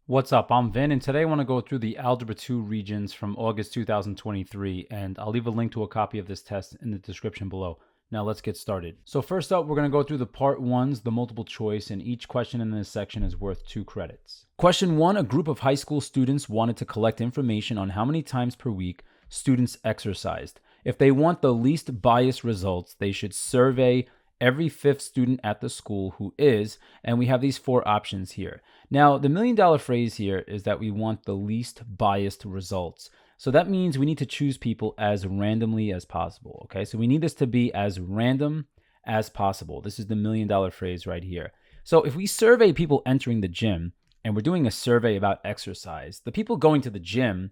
What's up? I'm Vin, and today I want to go through the Algebra 2 regions from August 2023, and I'll leave a link to a copy of this test in the description below. Now let's get started. So first up, we're going to go through the part 1s, the multiple choice, and each question in this section is worth 2 credits. Question 1, a group of high school students wanted to collect information on how many times per week students exercised. If they want the least biased results, they should survey every 5th student at the school who is, and we have these 4 options here. Now, the $1 million phrase here is that we want the least biased results. So that means we need to choose people as randomly as possible, okay? So we need this to be as random as possible. This is the $1 million phrase right here. So if we survey people entering the gym, and we're doing a survey about exercise, the people going to the gym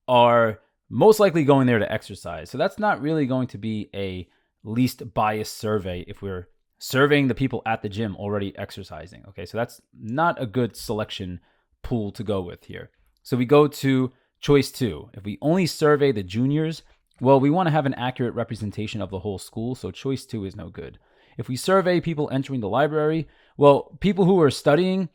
are most likely going there to exercise. So that's not really going to be a least biased survey if we're surveying the people at the gym already exercising. Okay, so that's not a good selection pool to go with here. So we go to choice 2. If we only survey the juniors, well, we want to have an accurate representation of the whole school, so choice 2 is no good. If we survey people entering the library, well, people who are studying,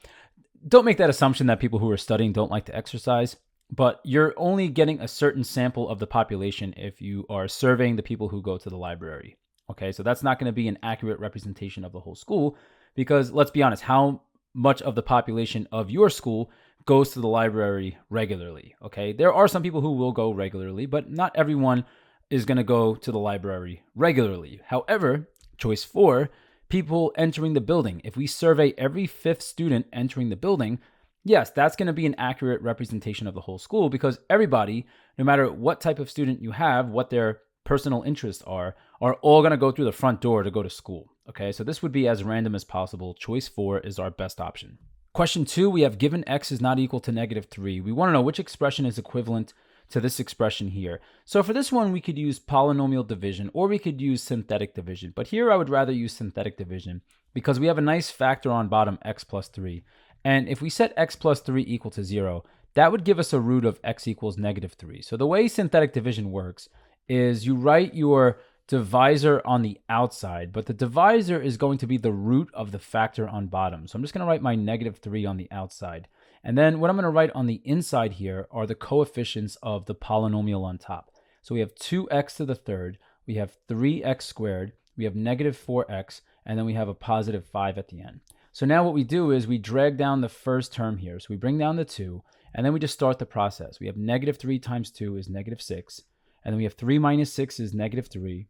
don't make that assumption that people who are studying don't like to exercise, but you're only getting a certain sample of the population if you are surveying the people who go to the library. Okay, so that's not going to be an accurate representation of the whole school because let's be honest, how much of the population of your school goes to the library regularly? Okay, there are some people who will go regularly, but not everyone is going to go to the library regularly. However, choice 4, people entering the building. If we survey every 5th student entering the building, yes, that's going to be an accurate representation of the whole school because everybody, no matter what type of student you have, what their personal interests are all going to go through the front door to go to school. Okay, so this would be as random as possible. Choice 4 is our best option. Question 2, we have given x is not equal to -3. We want to know which expression is equivalent to this expression here. So for this one, we could use polynomial division or we could use synthetic division. But here I would rather use synthetic division because we have a nice factor on bottom, x plus 3. And if we set x plus 3 equal to 0, that would give us a root of x equals -3. So the way synthetic division works is you write your divisor on the outside, but the divisor is going to be the root of the factor on bottom. So I'm just going to write my -3 on the outside. And then what I'm going to write on the inside here are the coefficients of the polynomial on top. So we have 2x to the third, we have 3x squared, we have -4x, and then we have a positive 5 at the end. So now what we do is we drag down the first term here. So we bring down the 2, and then we just start the process. We have -3 times 2 is -6. And then we have 3 minus 6 is -3.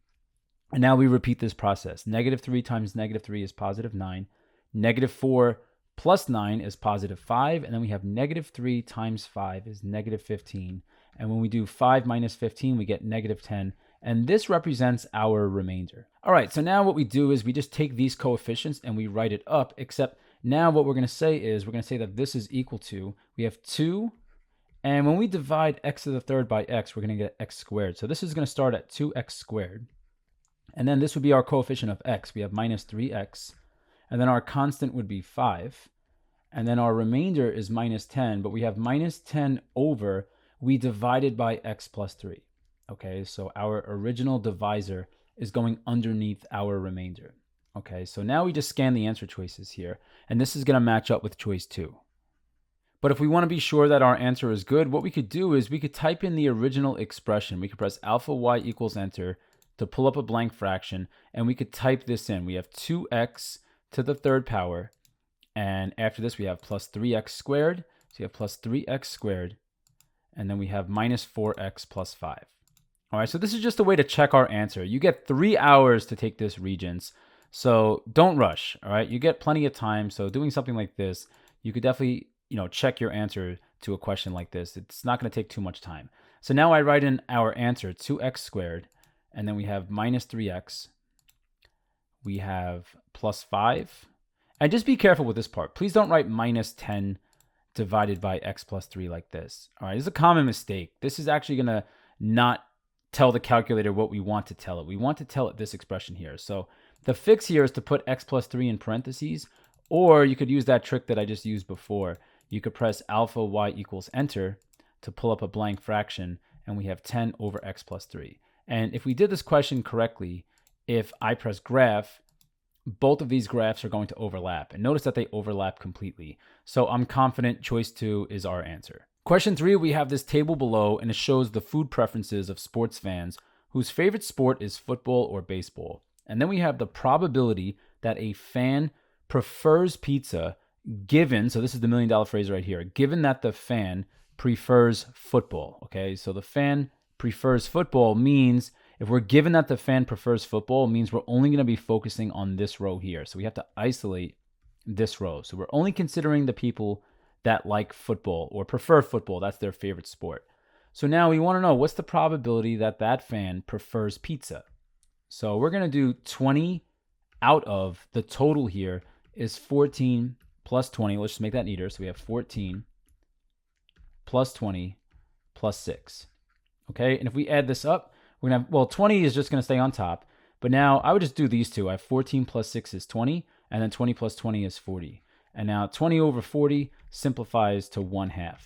And now we repeat this process. -3 times -3 is positive 9. -4 plus 9 is positive 5. And then we have -3 times 5 is -15. And when we do 5 minus 15, we get -10. And this represents our remainder. All right, so now what we do is we just take these coefficients and we write it up, except now what we're going to say is we're going to say that this is equal to, we have 2. And when we divide x to the third by x, we're going to get x squared. So this is going to start at 2x squared. And then this would be our coefficient of x. We have -3x. And then our constant would be 5. And then our remainder is -10. But we have -10 over, we divided by x plus 3. Okay, so our original divisor is going underneath our remainder. Okay, so now we just scan the answer choices here. And this is going to match up with choice 2. But if we want to be sure that our answer is good, what we could do is we could type in the original expression. We could press alpha y equals enter to pull up a blank fraction, and we could type this in. We have 2x to the third power, and after this we have plus 3x squared. So you have plus 3x squared, and then we have -4x plus 5. All right, so this is just a way to check our answer. You get 3 hours to take this, Regents, so don't rush, all right? You get plenty of time, so doing something like this, you could definitely check your answer to a question like this. It's not going to take too much time. So now I write in our answer, 2x squared, and then we have -3x. We have plus 5. And just be careful with this part. Please don't write -10 divided by x plus 3 like this. All right, this is a common mistake. This is actually going to not tell the calculator what we want to tell it. We want to tell it this expression here. So the fix here is to put x plus 3 in parentheses, or you could use that trick that I just used before. You could press alpha y equals enter to pull up a blank fraction, and we have 10 over x plus 3. And if we did this question correctly, if I press graph, both of these graphs are going to overlap. And notice that they overlap completely. So I'm confident choice 2 is our answer. Question 3, we have this table below, and it shows the food preferences of sports fans whose favorite sport is football or baseball. And then we have the probability that a fan prefers pizza given, so this is the $1 million phrase right here, given that the fan prefers football. Okay, so the fan prefers football means if we're given that the fan prefers football, it means we're only going to be focusing on this row here. So we have to isolate this row. So we're only considering the people that like football or prefer football. That's their favorite sport. So now we want to know what's the probability that that fan prefers pizza. So we're going to do 20 out of the total here is 14 plus 20. Let's just make that neater. So we have 14 plus 20 plus 6. Okay, and if we add this up, we're going to have, well, 20 is just going to stay on top. But now I would just do these two. I have 14 plus 6 is 20, and then 20 plus 20 is 40. And now 20 over 40 simplifies to 1/2.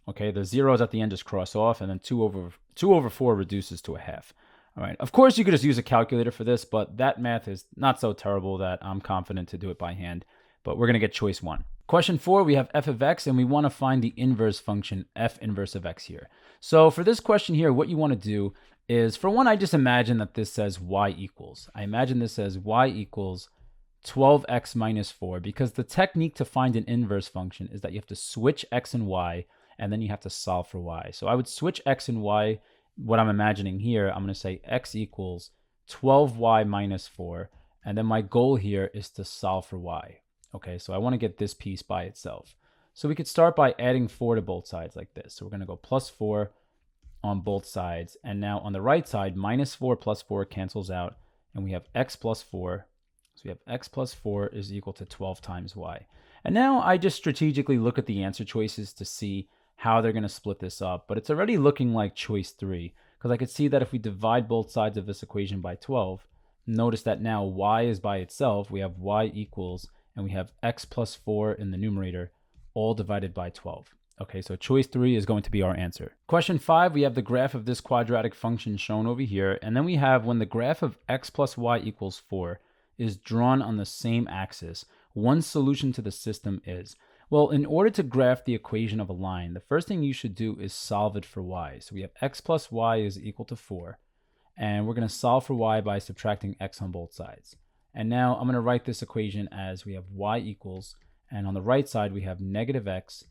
Okay, the zeros at the end just cross off, and then 2 over 4 reduces to 1/2. All right, of course you could just use a calculator for this, but that math is not so terrible that I'm confident to do it by hand. But we're going to get choice 1. Question 4, we have f of x, and we want to find the inverse function f inverse of x here. So for this question here, what you want to do is, for one, I just imagine that this says y equals. I imagine this says y equals 12x minus 4, because the technique to find an inverse function is that you have to switch x and y, and then you have to solve for y. So I would switch x and y. What I'm imagining here, I'm going to say x equals 12y minus 4, and then my goal here is to solve for y. Okay, so I want to get this piece by itself. So we could start by adding 4 to both sides like this. So we're going to go plus 4 on both sides. And now on the right side, minus 4 plus 4 cancels out, and we have x plus 4. So we have x plus 4 is equal to 12 times y. And now I just strategically look at the answer choices to see how they're going to split this up. But it's already looking like choice 3, because I could see that if we divide both sides of this equation by 12, notice that now y is by itself. We have y equals, and we have x plus 4 in the numerator, all divided by 12. Okay, so choice 3 is going to be our answer. Question 5, we have the graph of this quadratic function shown over here. And then we have when the graph of x plus y equals 4 is drawn on the same axis, one solution to the system is. Well, in order to graph the equation of a line, the first thing you should do is solve it for y. So we have x plus y is equal to 4. And we're going to solve for y by subtracting x on both sides. And now I'm going to write this equation as we have y equals, and on the right side we have negative x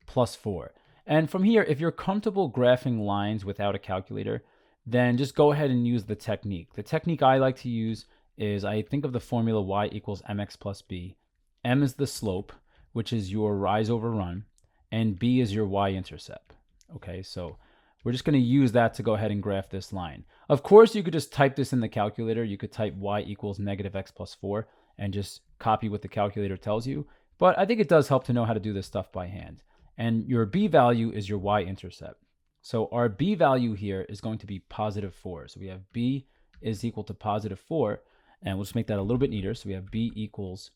plus 4. And from here, if you're comfortable graphing lines without a calculator, then just go ahead and use the technique. The technique I like to use is I think of the formula y equals mx plus b. M is the slope, which is your rise over run, and b is your y-intercept. Okay, so we're just going to use that to go ahead and graph this line. Of course, you could just type this in the calculator. You could type y equals negative x plus 4 and just copy what the calculator tells you. But I think it does help to know how to do this stuff by hand. And your b value is your y-intercept. So our b value here is going to be positive 4. So we have b is equal to positive 4. And we'll just make that a little bit neater. So we have b equals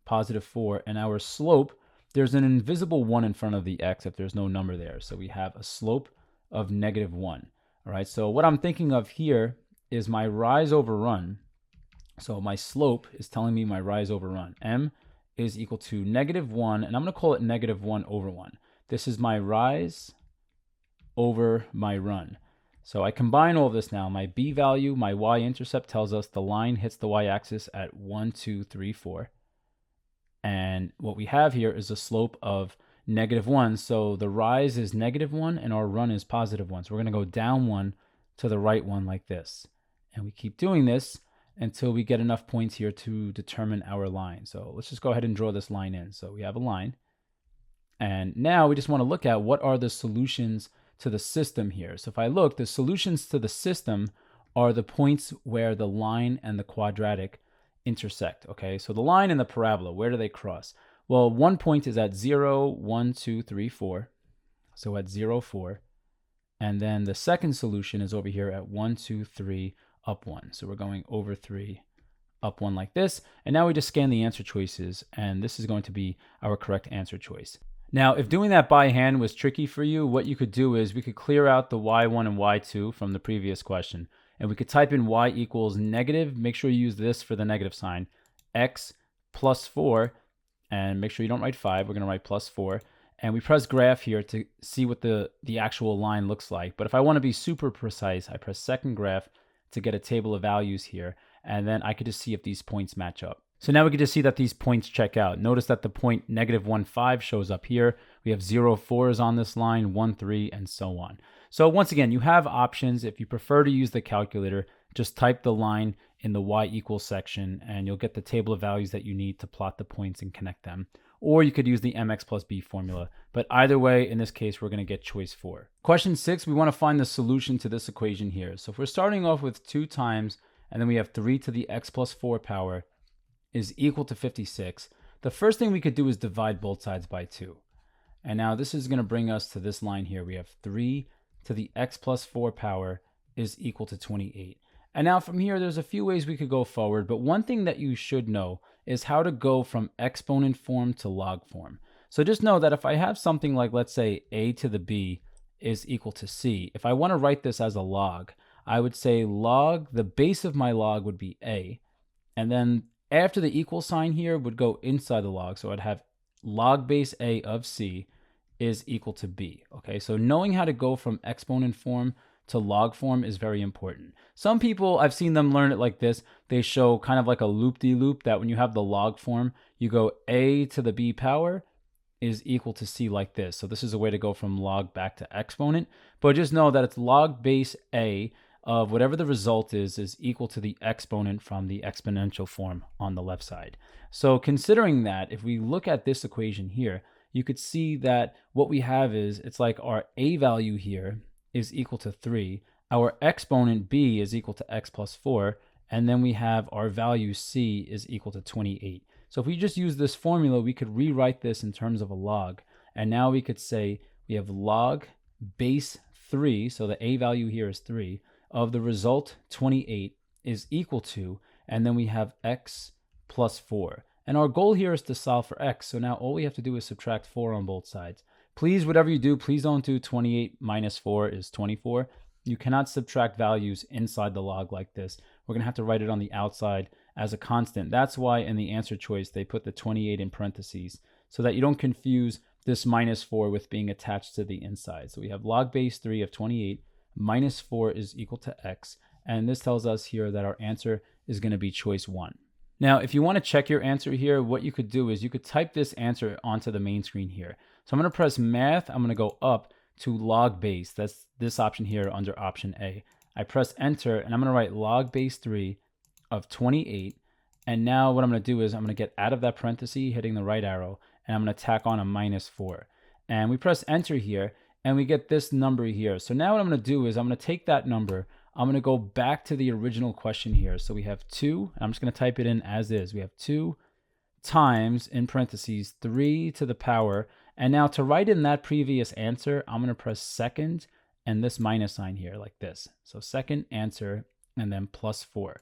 positive 4. And our slope, there's an invisible 1 in front of the x if there's no number there. So we have a slope of negative 1. All right, so what I'm thinking of here is my rise over run. So my slope is telling me my rise over run. M is equal to negative 1, and I'm going to call it negative 1 over 1. This is my rise over my run. So I combine all of this now. My b value, my y-intercept tells us the line hits the y-axis at 1, 2, 3, 4. And what we have here is a slope of negative 1. So the rise is negative 1 and our run is positive 1. So we're going to go down 1 to the right 1 like this. And we keep doing this until we get enough points here to determine our line. So let's just go ahead and draw this line in. So we have a line. And now we just want to look at what are the solutions to the system here. So if I look, the solutions to the system are the points where the line and the quadratic intersect. Okay, so the line and the parabola, where do they cross? Well, one point is at 0, 1, 2, 3, 4. So at 0, 4. And then the second solution is over here at 1, 2, 3, up 1. So we're going over 3, up 1 like this. And now we just scan the answer choices, and this is going to be our correct answer choice. Now, if doing that by hand was tricky for you, what you could do is we could clear out the y1 and y2 from the previous question. And we could type in y equals negative. Make sure you use this for the negative sign. x plus 4, and make sure you don't write 5. We're going to write plus 4. And we press graph here to see what the actual line looks like. But if I want to be super precise, I press second graph to get a table of values here. And then I could just see if these points match up. So now we can just see that these points check out. Notice that the point -1, 5 shows up here. We have 0, 4s on this line, 1, 3, and so on. So once again, you have options. If you prefer to use the calculator, just type the line in the y equals section, and you'll get the table of values that you need to plot the points and connect them. Or you could use the mx plus b formula. But either way, in this case, we're going to get choice 4. Question 6, we want to find the solution to this equation here. So if we're starting off with 2 times, and then we have 3 to the x plus 4 power is equal to 56, the first thing we could do is divide both sides by 2. And now this is going to bring us to this line here. We have 3 to the x plus 4 power is equal to 28. And now from here, there's a few ways we could go forward, but one thing that you should know is how to go from exponent form to log form. So just know that if I have something like, let's say, a to the b is equal to c, if I want to write this as a log, I would say log, the base of my log would be a, and then after the equal sign here would go inside the log. So I'd have log base a of c is equal to b. Okay, so knowing how to go from exponent form to log form is very important. Some people, I've seen them learn it like this. They show kind of like a loop-de-loop that when you have the log form, you go a to the b power is equal to c like this. So this is a way to go from log back to exponent. But just know that it's log base a of whatever the result is equal to the exponent from the exponential form on the left side. So considering that, if we look at this equation here, you could see that what we have is, it's like our a value here is equal to 3, our exponent b is equal to x plus 4, and then we have our value c is equal to 28. So if we just use this formula, we could rewrite this in terms of a log. And now we could say we have log base 3, so the a value here is 3, of the result 28 is equal to, and then we have x plus 4. And our goal here is to solve for x, so now all we have to do is subtract 4 on both sides. Please, whatever you do, please don't do 28 minus 4 is 24. You cannot subtract values inside the log like this. We're going to have to write it on the outside as a constant. That's why in the answer choice, they put the 28 in parentheses, so that you don't confuse this minus 4 with being attached to the inside. So we have log base 3 of 28 minus 4 is equal to x. And this tells us here that our answer is going to be choice 1. Now, if you want to check your answer here, what you could do is you could type this answer onto the main screen here. So I'm going to press math. I'm going to go up to log base. That's this option here under option A. I press enter and I'm going to write log base 3 of 28. And now what I'm going to do is I'm going to get out of that parenthesis, hitting the right arrow, and I'm going to tack on a minus 4. And we press enter here and we get this number here. So now what I'm going to do is I'm going to take that number. I'm going to go back to the original question here. So we have 2, I'm just going to type it in as is. We have 2 times, in parentheses, 3 to the power. And now to write in that previous answer, I'm going to press second and this minus sign here like this. So second answer and then plus 4.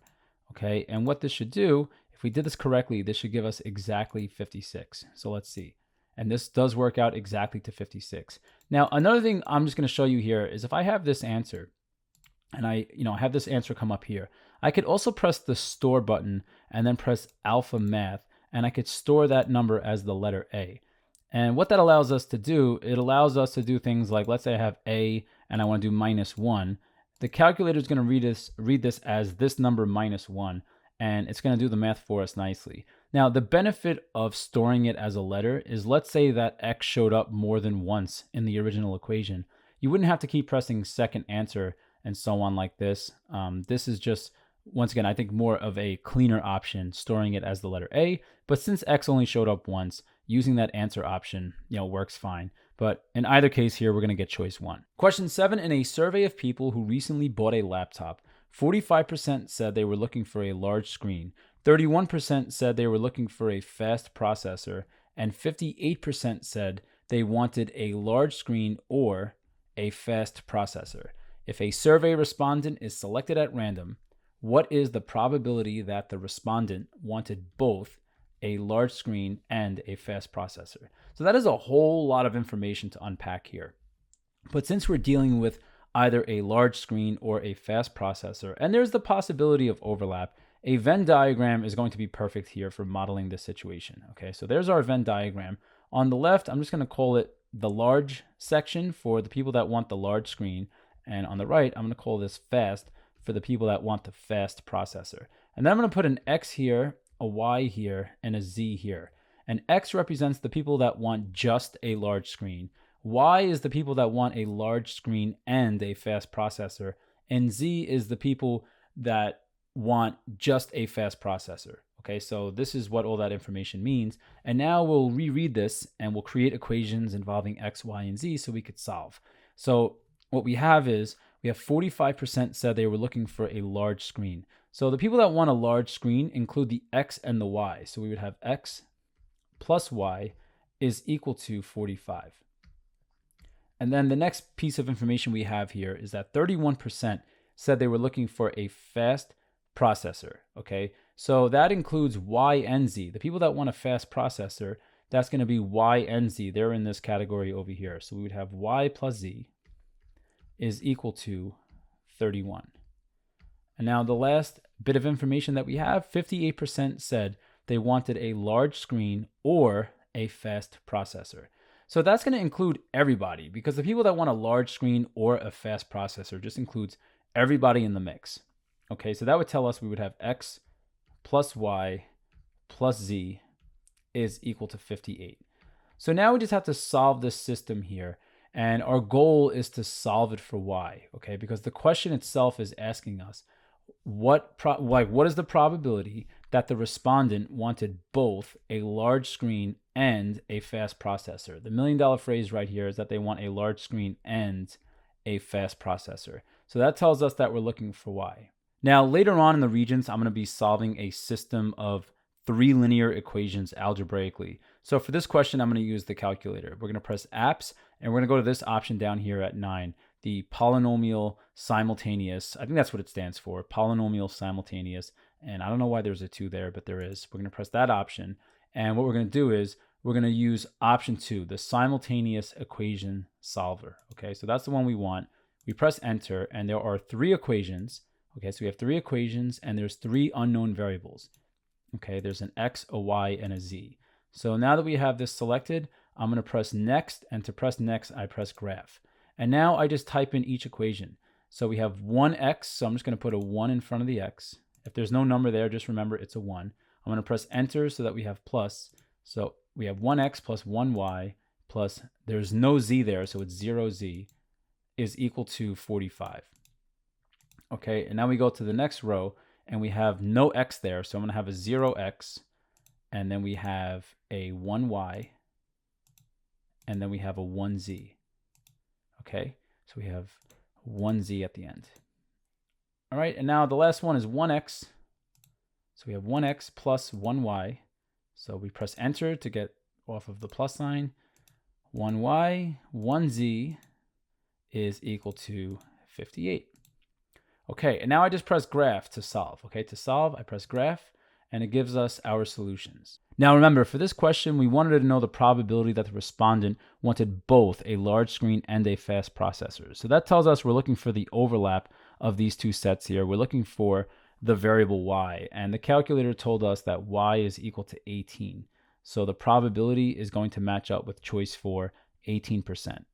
Okay, and what this should do, if we did this correctly, this should give us exactly 56. So let's see. And this does work out exactly to 56. Now, another thing I'm just going to show you here is if I have this answer, and I have this answer come up here, I could also press the store button and then press alpha math, and I could store that number as the letter A. And what that allows us to do, it allows us to do things like, let's say I have A and I want to do minus 1. The calculator is going to read this as this number minus 1, and it's going to do the math for us nicely. Now, the benefit of storing it as a letter is, let's say that X showed up more than once in the original equation. You wouldn't have to keep pressing second answer and so on like this. This is just, once again, I think more of a cleaner option, storing it as the letter A. But since X only showed up once, using that answer option, works fine. But in either case here, we're going to get choice 1. Question 7, in a survey of people who recently bought a laptop, 45% said they were looking for a large screen, 31% said they were looking for a fast processor, and 58% said they wanted a large screen or a fast processor. If a survey respondent is selected at random, what is the probability that the respondent wanted both a large screen and a fast processor? So that is a whole lot of information to unpack here. But since we're dealing with either a large screen or a fast processor, and there's the possibility of overlap, a Venn diagram is going to be perfect here for modeling this situation. Okay, so there's our Venn diagram. On the left, I'm just going to call it the large section for the people that want the large screen. And on the right, I'm going to call this fast for the people that want the fast processor. And then I'm going to put an X here, a Y here, and a Z here. And X represents the people that want just a large screen. Y is the people that want a large screen and a fast processor. And Z is the people that want just a fast processor. Okay, so this is what all that information means. And now we'll reread this and we'll create equations involving X, Y, and Z so we could solve. So what we have is we have 45% said they were looking for a large screen. So the people that want a large screen include the X and the Y. So we would have X plus Y is equal to 45. And then the next piece of information we have here is that 31% said they were looking for a fast processor. Okay, so that includes Y and Z. The people that want a fast processor, that's going to be Y and Z. They're in this category over here. So we would have Y plus Z is equal to 31. And now the last bit of information that we have, 58% said they wanted a large screen or a fast processor. So that's going to include everybody, because the people that want a large screen or a fast processor just includes everybody in the mix. Okay, so that would tell us we would have X plus Y plus Z is equal to 58. So now we just have to solve this system here. And our goal is to solve it for Y, okay? Because the question itself is asking us, what is the probability that the respondent wanted both a large screen and a fast processor? The $1 million phrase right here is that they want a large screen and a fast processor. So that tells us that we're looking for Y. Now, later on in the Regents, I'm going to be solving a system of 3 linear equations algebraically. So for this question, I'm going to use the calculator. We're going to press apps, and we're going to go to this option down here at 9, the polynomial simultaneous. I think that's what it stands for, polynomial simultaneous. And I don't know why there's a 2 there, but there is. We're going to press that option. And what we're going to do is we're going to use option 2, the simultaneous equation solver. Okay, so that's the one we want. We press enter, and there are 3 equations. Okay, so we have 3 equations, and there's 3 unknown variables. Okay, there's an X, a Y, and a Z. So now that we have this selected, I'm going to press next, and to press next, I press graph. And now I just type in each equation. So we have 1x, so I'm just going to put a 1 in front of the x. If there's no number there, just remember it's a 1. I'm going to press enter so that we have plus. So we have 1x plus 1y plus, there's no z there, so it's 0z, is equal to 45. Okay, and now we go to the next row, and we have no x there, so I'm going to have a 0x, and then we have a 1y, and then we have a 1z. Okay, so we have 1z at the end. All right, and now the last one is 1x. So we have 1x plus 1y. So we press enter to get off of the plus sign. 1y, 1z is equal to 58. Okay, and now I just press graph to solve. Okay, to solve, I press graph, and it gives us our solutions. Now remember, for this question, we wanted to know the probability that the respondent wanted both a large screen and a fast processor. So that tells us we're looking for the overlap of these 2 sets here. We're looking for the variable y, and the calculator told us that y is equal to 18. So the probability is going to match up with choice 4, 18%.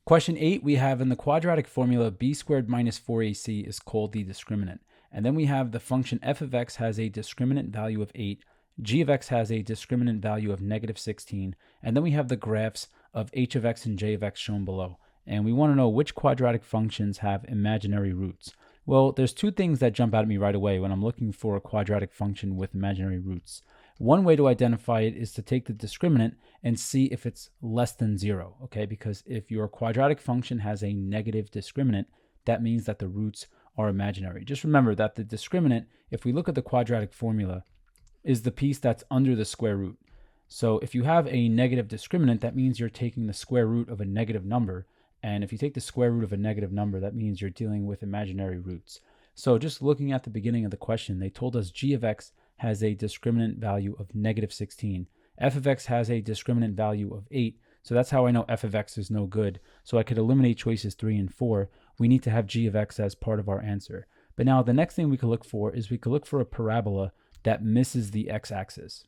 Question 8, we have in the quadratic formula, b squared minus 4ac is called the discriminant. And then we have the function f of x has a discriminant value of 8, g of x has a discriminant value of negative 16, and then we have the graphs of h of x and j of x shown below. And we want to know which quadratic functions have imaginary roots. Well, there's 2 things that jump out at me right away when I'm looking for a quadratic function with imaginary roots. One way to identify it is to take the discriminant and see if it's less than 0, okay? Because if your quadratic function has a negative discriminant, that means that the roots are imaginary. Just remember that the discriminant, if we look at the quadratic formula, is the piece that's under the square root. So if you have a negative discriminant, that means you're taking the square root of a negative number. And if you take the square root of a negative number, that means you're dealing with imaginary roots. So just looking at the beginning of the question, they told us g of x has a discriminant value of negative 16. F of x has a discriminant value of 8. So that's how I know f of x is no good. So I could eliminate choices 3 and 4. We need to have g of x as part of our answer. But now the next thing we could look for is we could look for a parabola that misses the x-axis.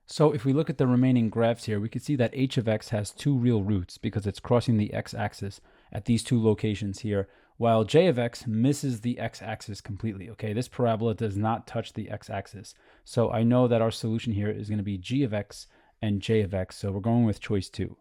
So if we look at the remaining graphs here, we can see that h of x has two real roots because it's crossing the x-axis at these two locations here, while j of x misses the x-axis completely. Okay, this parabola does not touch the x-axis. So I know that our solution here is going to be g of x and j of x, so we're going with choice 2.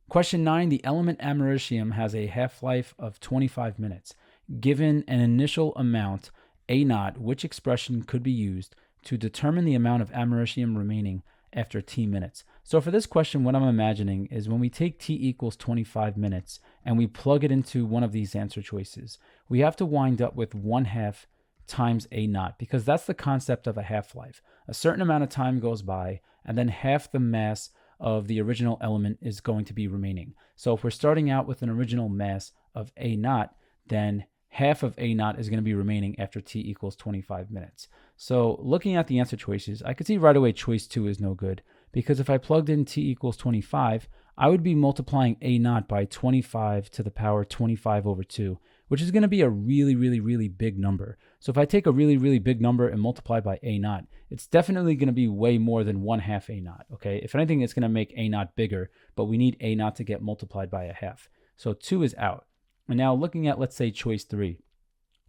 Question 9, the element americium has a half-life of 25 minutes. Given an initial amount, A0, which expression could be used to determine the amount of americium remaining after t minutes? So for this question, what I'm imagining is when we take t equals 25 minutes and we plug it into one of these answer choices, we have to wind up with 1/2 times A0, because that's the concept of a half-life. A certain amount of time goes by, and then half the mass of the original element is going to be remaining. So if we're starting out with an original mass of A0, then half of A0 is going to be remaining after t equals 25 minutes. So looking at the answer choices, I could see right away choice 2 is no good, because if I plugged in t equals 25, I would be multiplying A0 by 25 to the power 25 over 2, which is going to be a really big number. So if I take a really big number and multiply by A0, it's definitely going to be way more than 1/2 A0. Okay, if anything, it's going to make A0 bigger, but we need A0 to get multiplied by 1/2. So 2 is out. And now looking at, let's say, choice 3.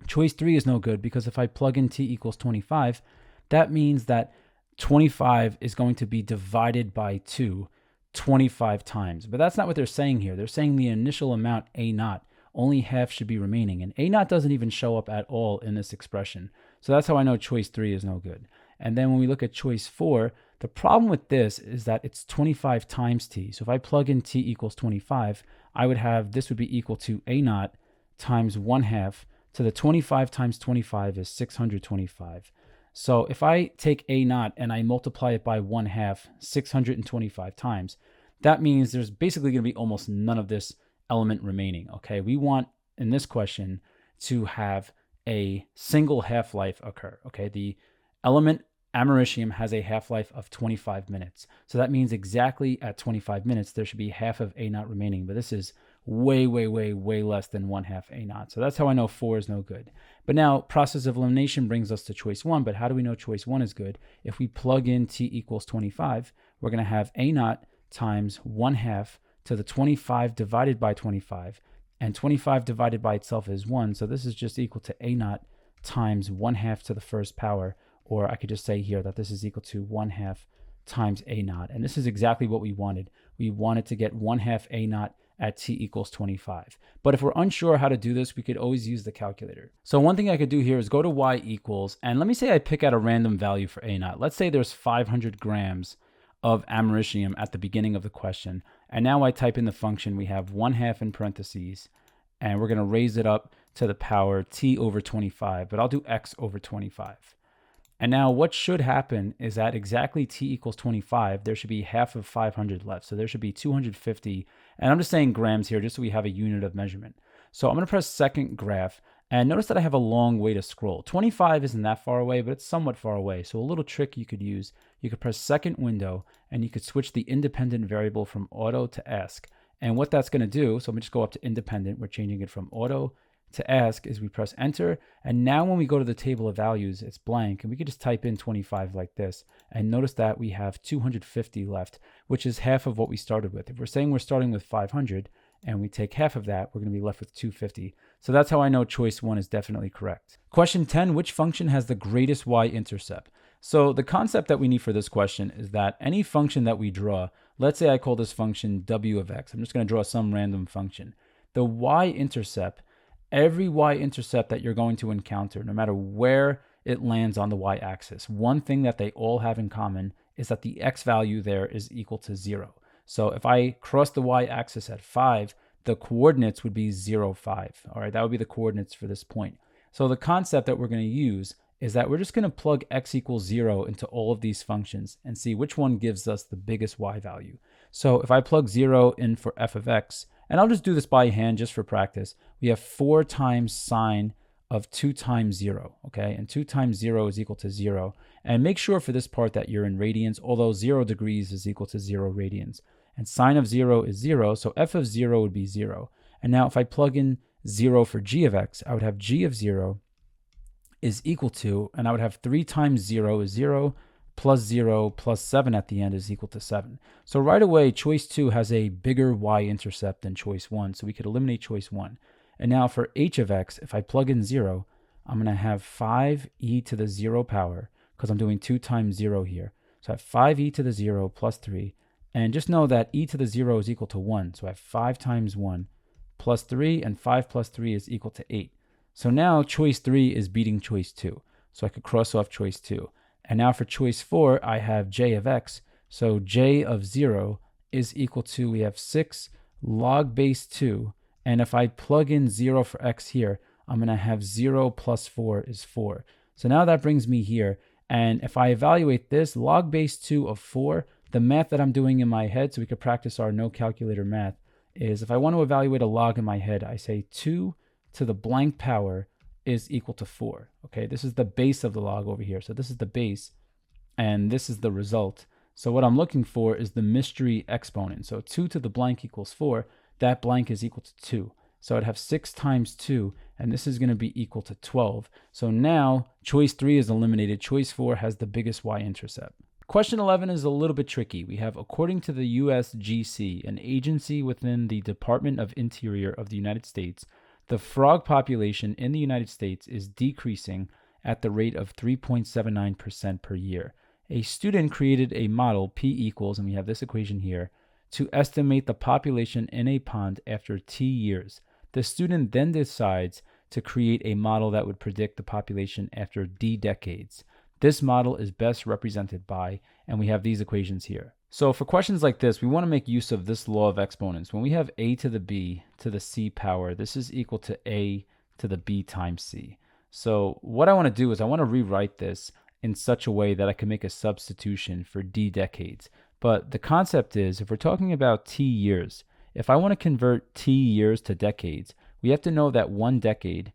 Choice 3 is no good because if I plug in t equals 25, that means that 25 is going to be divided by 2 25 times. But that's not what they're saying here. They're saying the initial amount, A0, only half should be remaining. And A0 doesn't even show up at all in this expression. So that's how I know choice 3 is no good. And then when we look at choice 4, the problem with this is that it's 25 times t. So if I plug in t equals 25, I would have, this would be equal to A0 times 1/2 to the 25 times 25 is 625. So if I take A0 and I multiply it by 1/2, 625 times, that means there's basically going to be almost none of this element remaining. Okay, we want in this question to have a single half-life occur. Okay, the element americium has a half-life of 25 minutes. So that means exactly at 25 minutes, there should be half of A0 remaining. But this is way less than 1/2 A0. So that's how I know 4 is no good. But now process of elimination brings us to choice 1. But how do we know choice 1 is good? If we plug in t equals 25, we're going to have A0 times 1/2 to the 25 divided by 25. And 25 divided by itself is 1. So this is just equal to A0 times 1/2 to the first power. Or I could just say here that this is equal to 1/2 times A0. And this is exactly what we wanted. We wanted to get 1/2 A0 at t equals 25. But if we're unsure how to do this, we could always use the calculator. So one thing I could do here is go to y equals, and let me say I pick out a random value for A0. Let's say there's 500 grams of americium at the beginning of the question. And now I type in the function, we have 1/2 in parentheses, and we're going to raise it up to the power t over 25, but I'll do x over 25. And now what should happen is that exactly t equals 25, there should be half of 500 left. So there should be 250, and I'm just saying grams here just so we have a unit of measurement. So I'm going to press second graph, and notice that I have a long way to scroll. 25 isn't that far away, but it's somewhat far away. So a little trick you could use, you could press second window, and you could switch the independent variable from auto to ask. And what that's going to do, so let me just go up to independent, we're changing it from auto to ask, is we press enter, and now when we go to the table of values, it's blank, and we could just type in 25 like this, and notice that we have 250 left, which is half of what we started with. If we're saying we're starting with 500 and we take half of that, we're going to be left with 250. So that's how I know choice 1 is definitely correct. Question 10, which function has the greatest y-intercept? So the concept that we need for this question is that any function that we draw, let's say I call this function w of x. I'm just going to draw some random function. The y-intercept, every y-intercept that you're going to encounter, no matter where it lands on the y-axis, one thing that they all have in common is that the x value there is equal to 0. So if I cross the y-axis at 5, the coordinates would be 0, 5. All right, that would be the coordinates for this point. So the concept that we're going to use is that we're just going to plug x equals 0 into all of these functions and see which one gives us the biggest y value. So if I plug 0 in for f of x, and I'll just do this by hand just for practice, we have 4 times sine of 2 times 0, okay? And 2 times 0 is equal to 0. And make sure for this part that you're in radians, although 0 degrees is equal to 0 radians. And sine of 0 is 0, so f of 0 would be 0. And now if I plug in 0 for g of x, I would have g of 0 is equal to, and I would have 3 times 0 is 0, plus 0 plus 7 at the end is equal to 7. So right away, choice 2 has a bigger y-intercept than choice 1, so we could eliminate choice 1. And now for h of x, if I plug in 0, I'm going to have 5e to the 0 power, because I'm doing 2 times 0 here. So I have 5e to the 0 plus 3. And just know that e to the 0 is equal to 1. So I have 5 times 1 plus 3, and 5 plus 3 is equal to 8. So now choice 3 is beating choice 2. So I could cross off choice 2. And now for choice 4, I have j of x. So j of 0 is equal to, we have 6 log base 2. And if I plug in 0 for x here, I'm going to have 0 plus 4 is 4. So now that brings me here. And if I evaluate this, log base 2 of 4, the math that I'm doing in my head, so we could practice our no calculator math, is if I want to evaluate a log in my head, I say 2 to the blank power is equal to 4. Okay, this is the base of the log over here. So this is the base, and this is the result. So what I'm looking for is the mystery exponent. So 2 to the blank equals 4. That blank is equal to 2. So I'd have 6 times 2, and this is going to be equal to 12. So now choice 3 is eliminated. Choice 4 has the biggest y-intercept. Question 11 is a little bit tricky. We have, according to the USGC, an agency within the Department of Interior of the United States, the frog population in the United States is decreasing at the rate of 3.79% per year. A student created a model, P equals, and we have this equation here, to estimate the population in a pond after T years. The student then decides to create a model that would predict the population after D decades. This model is best represented by, and we have these equations here. So for questions like this, we want to make use of this law of exponents. When we have a to the b to the c power, this is equal to a to the b times c. So what I want to do is I want to rewrite this in such a way that I can make a substitution for d decades. But the concept is, if we're talking about t years, if I want to convert t years to decades, we have to know that 1 decade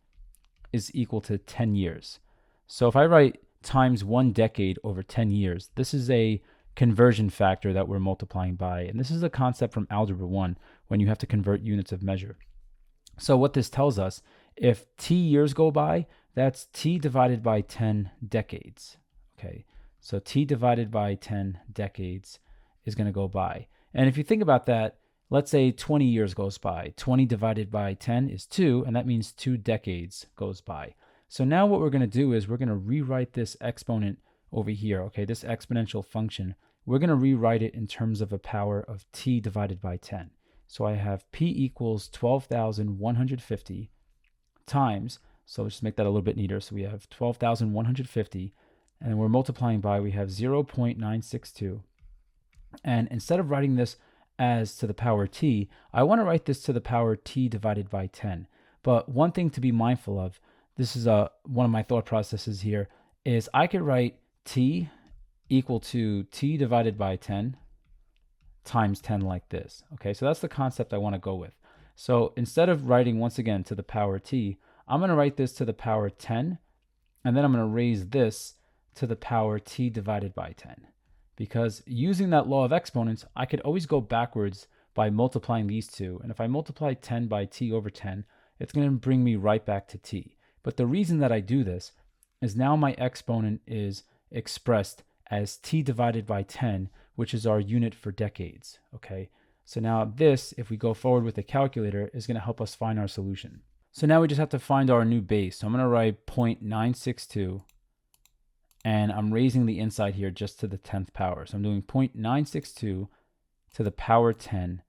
is equal to 10 years. So if I write times 1 decade over 10 years, this is a conversion factor that we're multiplying by. And this is a concept from Algebra 1 when you have to convert units of measure. So what this tells us, if t years go by, that's t divided by 10 decades. Okay, so t divided by 10 decades is going to go by. And if you think about that, let's say 20 years goes by. 20 divided by 10 is 2, and that means 2 decades goes by. So now what we're going to do is we're going to rewrite this exponent over here, okay, this exponential function. We're going to rewrite it in terms of a power of t divided by 10. So I have p equals 12,150 times, so let's just make that a little bit neater. So we have 12,150, and then we're multiplying by, we have 0.962. And instead of writing this as to the power t, I want to write this to the power t divided by 10. But one thing to be mindful of, this is one of my thought processes here, is I could write t equal to t divided by 10 times 10 like this. Okay, so that's the concept I want to go with. So instead of writing once again to the power t, I'm going to write this to the power 10, and then I'm going to raise this to the power t divided by 10. Because using that law of exponents, I could always go backwards by multiplying these two. And if I multiply 10 by t over 10, it's going to bring me right back to t. But the reason that I do this is now my exponent is expressed as t divided by 10, which is our unit for decades. Okay, so now this, if we go forward with the calculator, is going to help us find our solution. So now we just have to find our new base. So I'm going to write 0.962, and I'm raising the inside here just to the 10th power. So I'm doing 0.962 to the power 10,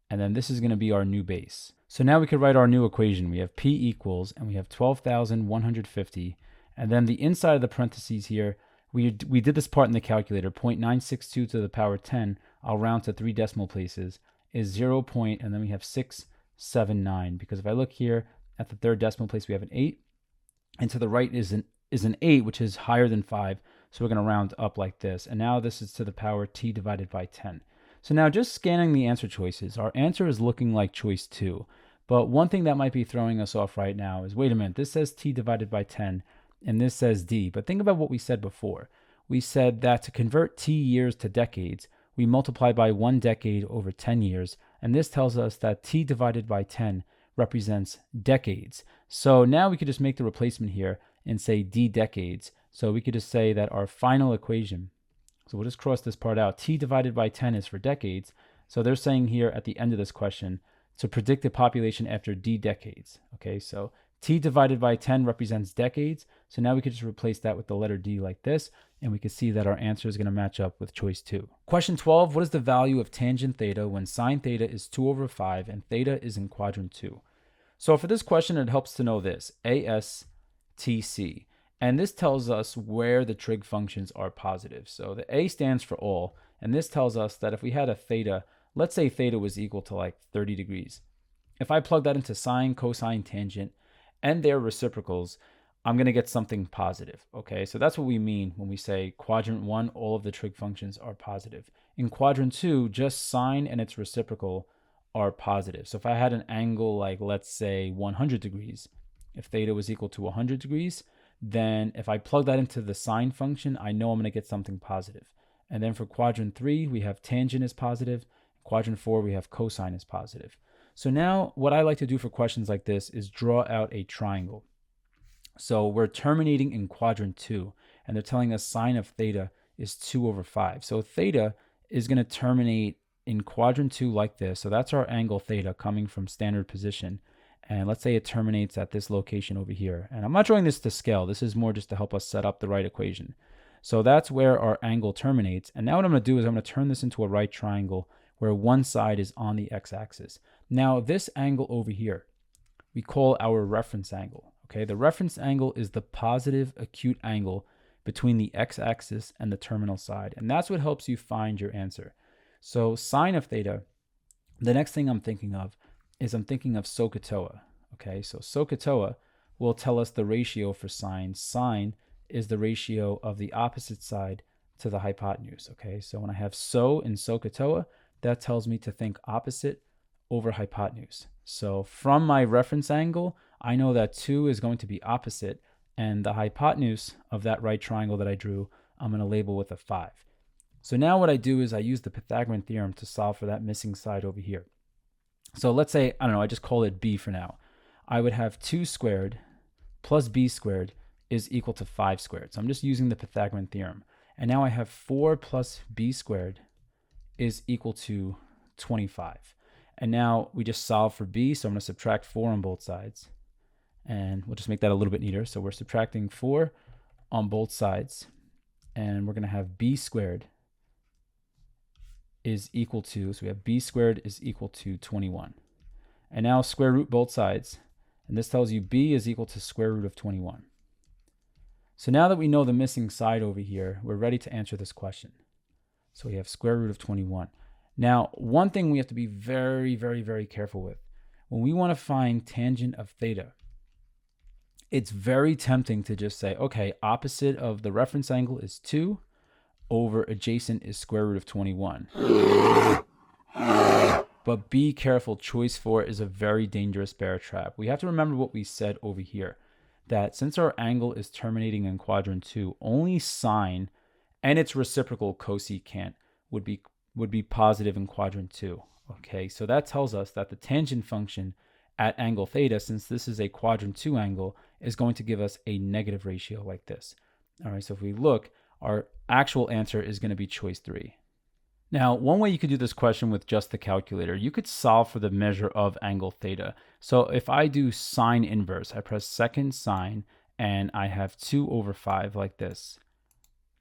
and then this is going to be our new base. So now we could write our new equation. We have p equals, and we have 12,150, and then the inside of the parentheses here, we did this part in the calculator, 0.962 to the power 10, I'll round to 3 decimal places, is 0. And then we have 679, because if I look here at the 3rd decimal place, we have an 8, and to the right is an 8, which is higher than 5, so we're going to round up like this, and now this is to the power t divided by 10. So now just scanning the answer choices, our answer is looking like choice 2, but one thing that might be throwing us off right now is, wait a minute, this says t divided by 10, and this says d, but think about what we said before. We said that to convert t years to decades, we multiply by 1 decade over 10 years, and this tells us that t divided by 10 represents decades. So now we could just make the replacement here and say d decades. So we could just say that our final equation, so we'll just cross this part out, t divided by 10 is for decades. So they're saying here at the end of this question to predict the population after d decades. Okay, so t divided by 10 represents decades. So now we could just replace that with the letter d like this, and we can see that our answer is going to match up with choice 2. Question 12, what is the value of tangent theta when sine theta is 2/5 and theta is in quadrant 2? So for this question, it helps to know this, ASTC. And this tells us where the trig functions are positive. So the A stands for all, and this tells us that if we had a theta, let's say theta was equal to like 30 degrees. If I plug that into sine, cosine, tangent, and their reciprocals, I'm going to get something positive. Okay, so that's what we mean when we say quadrant 1, all of the trig functions are positive. In quadrant 2, just sine and its reciprocal are positive. So if I had an angle like, let's say 100 degrees, if theta was equal to 100 degrees, then if I plug that into the sine function, I know I'm going to get something positive. And then for quadrant 3, we have tangent is positive. Quadrant 4, we have cosine is positive. So now what I like to do for questions like this is draw out a triangle. So we're terminating in quadrant 2, and they're telling us sine of theta is 2/5. So theta is going to terminate in quadrant 2 like this. So that's our angle theta coming from standard position. And let's say it terminates at this location over here. And I'm not drawing this to scale. This is more just to help us set up the right equation. So that's where our angle terminates. And now what I'm going to do is I'm going to turn this into a right triangle where one side is on the x-axis. Now this angle over here, we call our reference angle. Okay, the reference angle is the positive acute angle between the x-axis and the terminal side. And that's what helps you find your answer. So sine of theta, the next thing I'm thinking of is I'm thinking of SOHCAHTOA. Okay, so SOHCAHTOA will tell us the ratio for sine. Sine is the ratio of the opposite side to the hypotenuse. Okay, so when I have SO in SOHCAHTOA, that tells me to think opposite over hypotenuse. So from my reference angle, I know that 2 is going to be opposite, and the hypotenuse of that right triangle that I drew, I'm going to label with a 5. So now what I do is I use the Pythagorean theorem to solve for that missing side over here. So let's say, I don't know, I just call it b for now. I would have 2 squared plus b squared is equal to 5 squared. So I'm just using the Pythagorean theorem. And now I have 4 plus b squared is equal to 25. And now we just solve for b, so I'm going to subtract 4 on both sides. And we'll just make that a little bit neater. So we're subtracting 4 on both sides. And we're going to have b squared is equal to, so we have b squared is equal to 21. And now square root both sides. And this tells you b is equal to square root of 21. So now that we know the missing side over here, we're ready to answer this question. So we have square root of 21. Now, one thing we have to be very, very, very careful with. When we want to find tangent of theta, it's very tempting to just say, okay, opposite of the reference angle is 2 over adjacent is square root of 21. But be careful, choice 4 is a very dangerous bear trap. We have to remember what we said over here, that since our angle is terminating in quadrant 2, only sine and its reciprocal cosecant would be positive in quadrant 2. Okay, so that tells us that the tangent function at angle theta, since this is a quadrant 2 angle, is going to give us a negative ratio like this. All right, so if we look, our actual answer is going to be choice 3. Now, one way you could do this question with just the calculator, you could solve for the measure of angle theta. So if I do sine inverse, I press second sine, and I have 2/5 like this.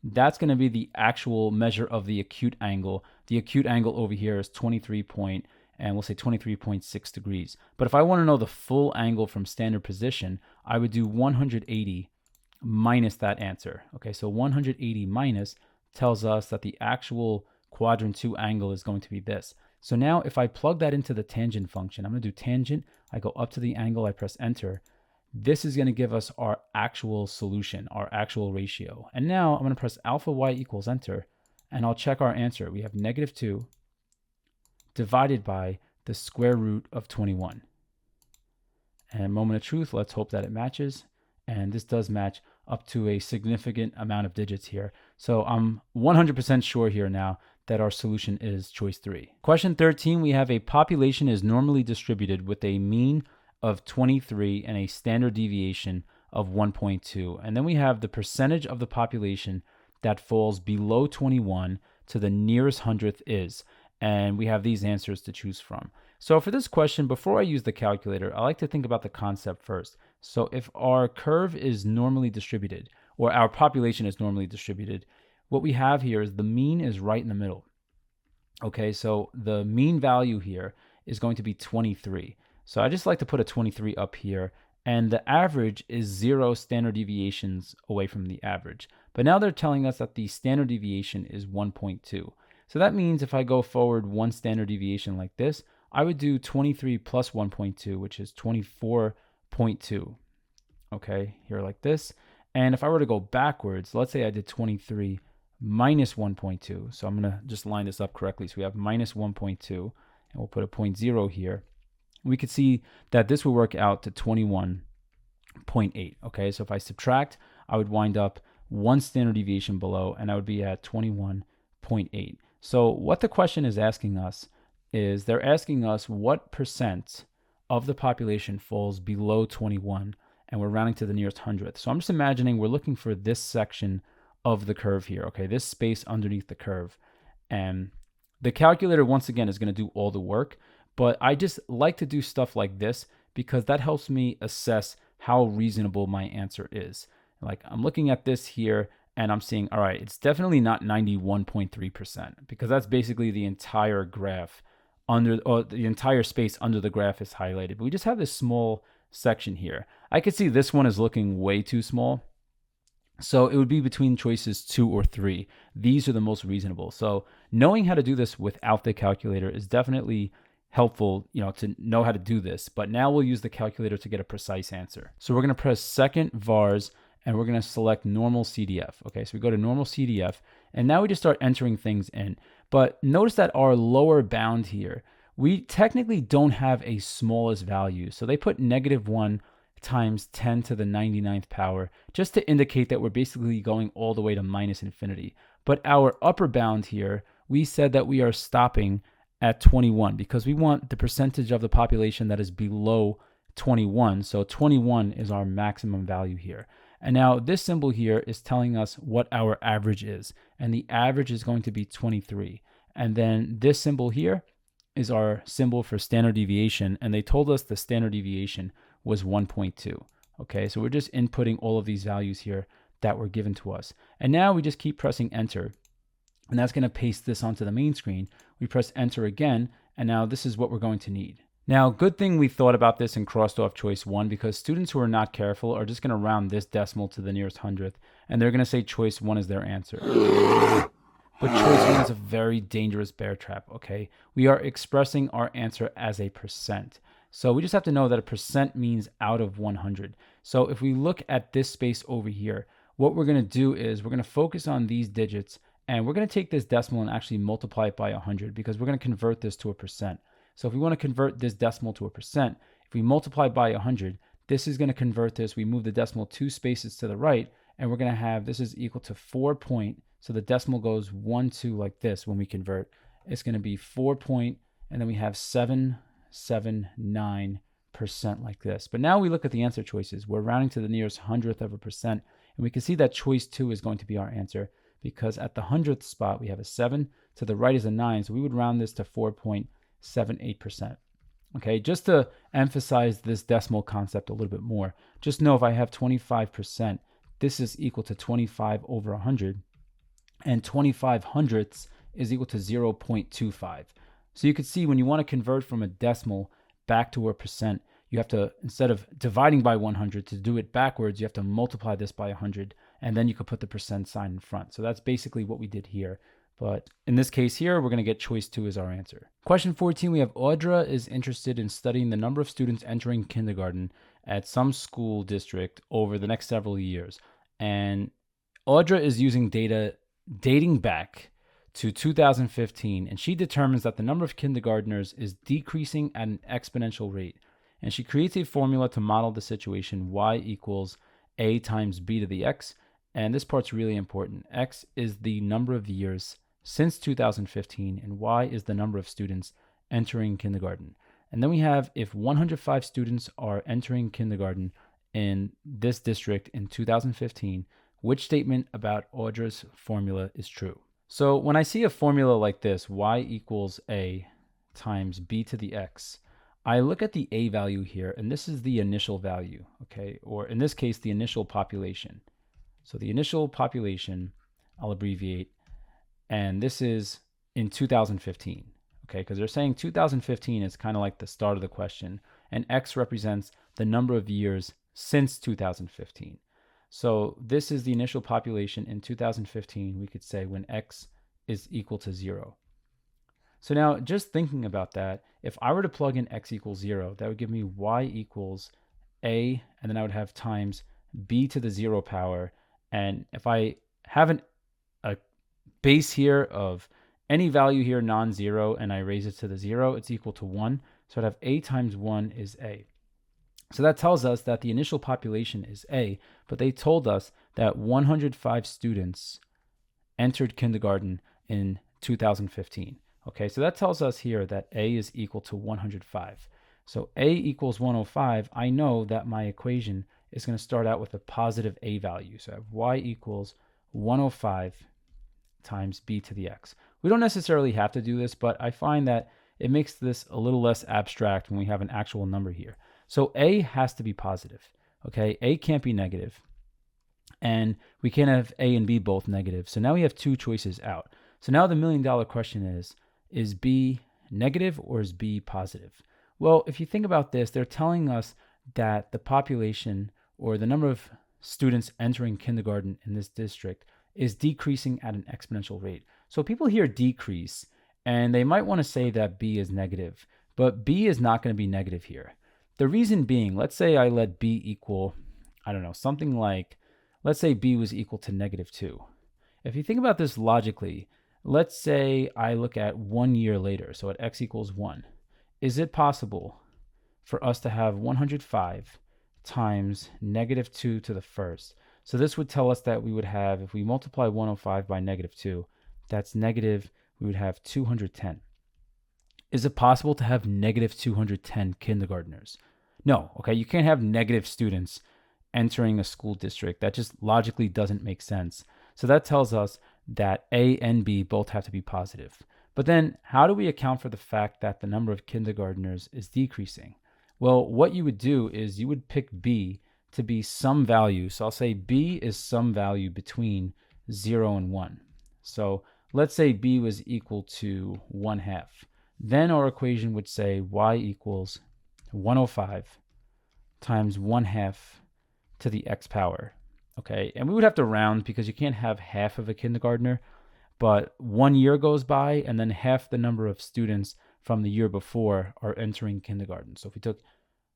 That's going to be the actual measure of the acute angle. The acute angle over here is 23.6 degrees. But if I want to know the full angle from standard position, I would do 180 minus that answer. Okay, so 180 minus tells us that the actual quadrant 2 angle is going to be this. So now if I plug that into the tangent function, I'm going to do tangent, I go up to the angle, I press enter. This is going to give us our actual solution, our actual ratio. And now I'm going to press alpha y equals enter, and I'll check our answer. We have -2 divided by the square root of 21. And moment of truth, let's hope that it matches. And this does match up to a significant amount of digits here. So I'm 100% sure here now that our solution is choice 3. Question 13, we have a population is normally distributed with a mean of 23 and a standard deviation of 1.2. And then we have the percentage of the population that falls below 21 to the nearest hundredth is. And we have these answers to choose from. So for this question, before I use the calculator, I like to think about the concept first. So if our curve is normally distributed, or our population is normally distributed, what we have here is the mean is right in the middle. Okay, so the mean value here is going to be 23. So I just like to put a 23 up here, and the average is 0 standard deviations away from the average. But now they're telling us that the standard deviation is 1.2. So that means if I go forward one standard deviation like this, I would do 23 plus 1.2, which is 24.2. Okay, here like this. And if I were to go backwards, let's say I did 23 minus 1.2. So I'm going to just line this up correctly. So we have minus 1.2, and we'll put a 0.0 here. We could see that this will work out to 21.8. Okay, so if I subtract, I would wind up one standard deviation below, and I would be at 21.8. So what the question is asking us is they're asking us what percent of the population falls below 21, and we're rounding to the nearest hundredth. So I'm just imagining we're looking for this section of the curve here, okay, this space underneath the curve. And the calculator, once again, is going to do all the work, but I just like to do stuff like this because that helps me assess how reasonable my answer is. Like I'm looking at this here and I'm seeing, all right, it's definitely not 91.3% because that's basically the entire graph under, or the entire space under the graph is highlighted. But we just have this small section here. I could see this one is looking way too small. So it would be between choices 2 or 3. These are the most reasonable. So knowing how to do this without the calculator is definitely helpful, to know how to do this. But now we'll use the calculator to get a precise answer. So we're going to press second vars and we're going to select normal CDF. Okay, so we go to normal CDF and now we just start entering things in. But notice that our lower bound here, we technically don't have a smallest value. So they put -1 times 10 to the 99th power, just to indicate that we're basically going all the way to minus infinity. But our upper bound here, we said that we are stopping at 21 because we want the percentage of the population that is below 21. So 21 is our maximum value here. And now this symbol here is telling us what our average is. And the average is going to be 23. And then this symbol here is our symbol for standard deviation. And they told us the standard deviation was 1.2. Okay, so we're just inputting all of these values here that were given to us. And now we just keep pressing enter. And that's going to paste this onto the main screen. We press enter again, and now this is what we're going to need. Now, good thing we thought about this and crossed off choice 1 because students who are not careful are just going to round this decimal to the nearest hundredth, and they're going to say choice 1 is their answer. But choice 1 is a very dangerous bear trap, okay? We are expressing our answer as a percent. So we just have to know that a percent means out of 100. So if we look at this space over here, what we're going to do is we're going to focus on these digits and we're going to take this decimal and actually multiply it by 100 because we're going to convert this to a percent. So if we want to convert this decimal to a percent, if we multiply by 100, this is going to convert this. We move the decimal 2 spaces to the right and we're going to have this is equal to 4 point. So the decimal goes 1, 2 like this when we convert. It's going to be 4 point and then we have 7.79% like this. But now we look at the answer choices. We're rounding to the nearest hundredth of a percent. And we can see that choice 2 is going to be our answer because at the hundredth spot, we have a 7. To the right is a 9. So we would round this to 4.78%. Okay, just to emphasize this decimal concept a little bit more, just know if I have 25%, this is equal to 25 over 100. And 25 hundredths is equal to 0.25. So you can see when you want to convert from a decimal back to a percent, you have to, instead of dividing by 100 to do it backwards, you have to multiply this by 100, and then you could put the percent sign in front. So that's basically what we did here. But in this case here, we're going to get choice 2 as our answer. Question 14, we have Audra is interested in studying the number of students entering kindergarten at some school district over the next several years. And Audra is using data dating back to 2015, and she determines that the number of kindergartners is decreasing at an exponential rate. And she creates a formula to model the situation y equals a times b to the x. And this part's really important. X is the number of years since 2015, and y is the number of students entering kindergarten. And then we have if 105 students are entering kindergarten in this district in 2015, which statement about Audra's formula is true? So when I see a formula like this, y equals a times b to the x, I look at the a value here, and this is the initial value, okay? Or in this case, the initial population. So the initial population, I'll abbreviate, and this is in 2015, okay? Because they're saying 2015 is kind of like the start of the question, and x represents the number of years since 2015. So this is the initial population in 2015, we could say, when x is equal to 0. So now, just thinking about that, if I were to plug in x equals 0, that would give me y equals a, and then I would have times b to the 0 power. And if I have a base here of any value here non-zero and I raise it to the 0, it's equal to 1. So I'd have a times 1 is a. So that tells us that the initial population is a, but they told us that 105 students entered kindergarten in 2015. Okay, so that tells us here that a is equal to 105. So a equals 105, I know that my equation is going to start out with a positive a value. So I have y equals 105 times b to the x. We don't necessarily have to do this, but I find that it makes this a little less abstract when we have an actual number here. So a has to be positive, okay? A can't be negative, and we can't have a and b both negative. So now we have two choices out. So now the million-dollar question is b negative or is b positive? Well, if you think about this, they're telling us that the population or the number of students entering kindergarten in this district is decreasing at an exponential rate. So people hear decrease, and they might want to say that b is negative, but b is not going to be negative here. The reason being, let's say I let b equal, I don't know, something like, let's say b was equal to -2. If you think about this logically, let's say I look at 1 year later, so at x equals 1. Is it possible for us to have 105 times -2 to the first? So this would tell us that we would have, if we multiply 105 by -2, that's negative, we would have 210. Is it possible to have -210 kindergartners? No, okay, you can't have negative students entering a school district. That just logically doesn't make sense. So that tells us that a and b both have to be positive. But then how do we account for the fact that the number of kindergartners is decreasing? Well, what you would do is you would pick b to be some value. So I'll say b is some value between 0 and 1. So let's say b was equal to 1/2. Then our equation would say y equals 105 times 1/2 to the x power. Okay, and we would have to round because you can't have half of a kindergartner, but 1 year goes by and then half the number of students from the year before are entering kindergarten. So if we took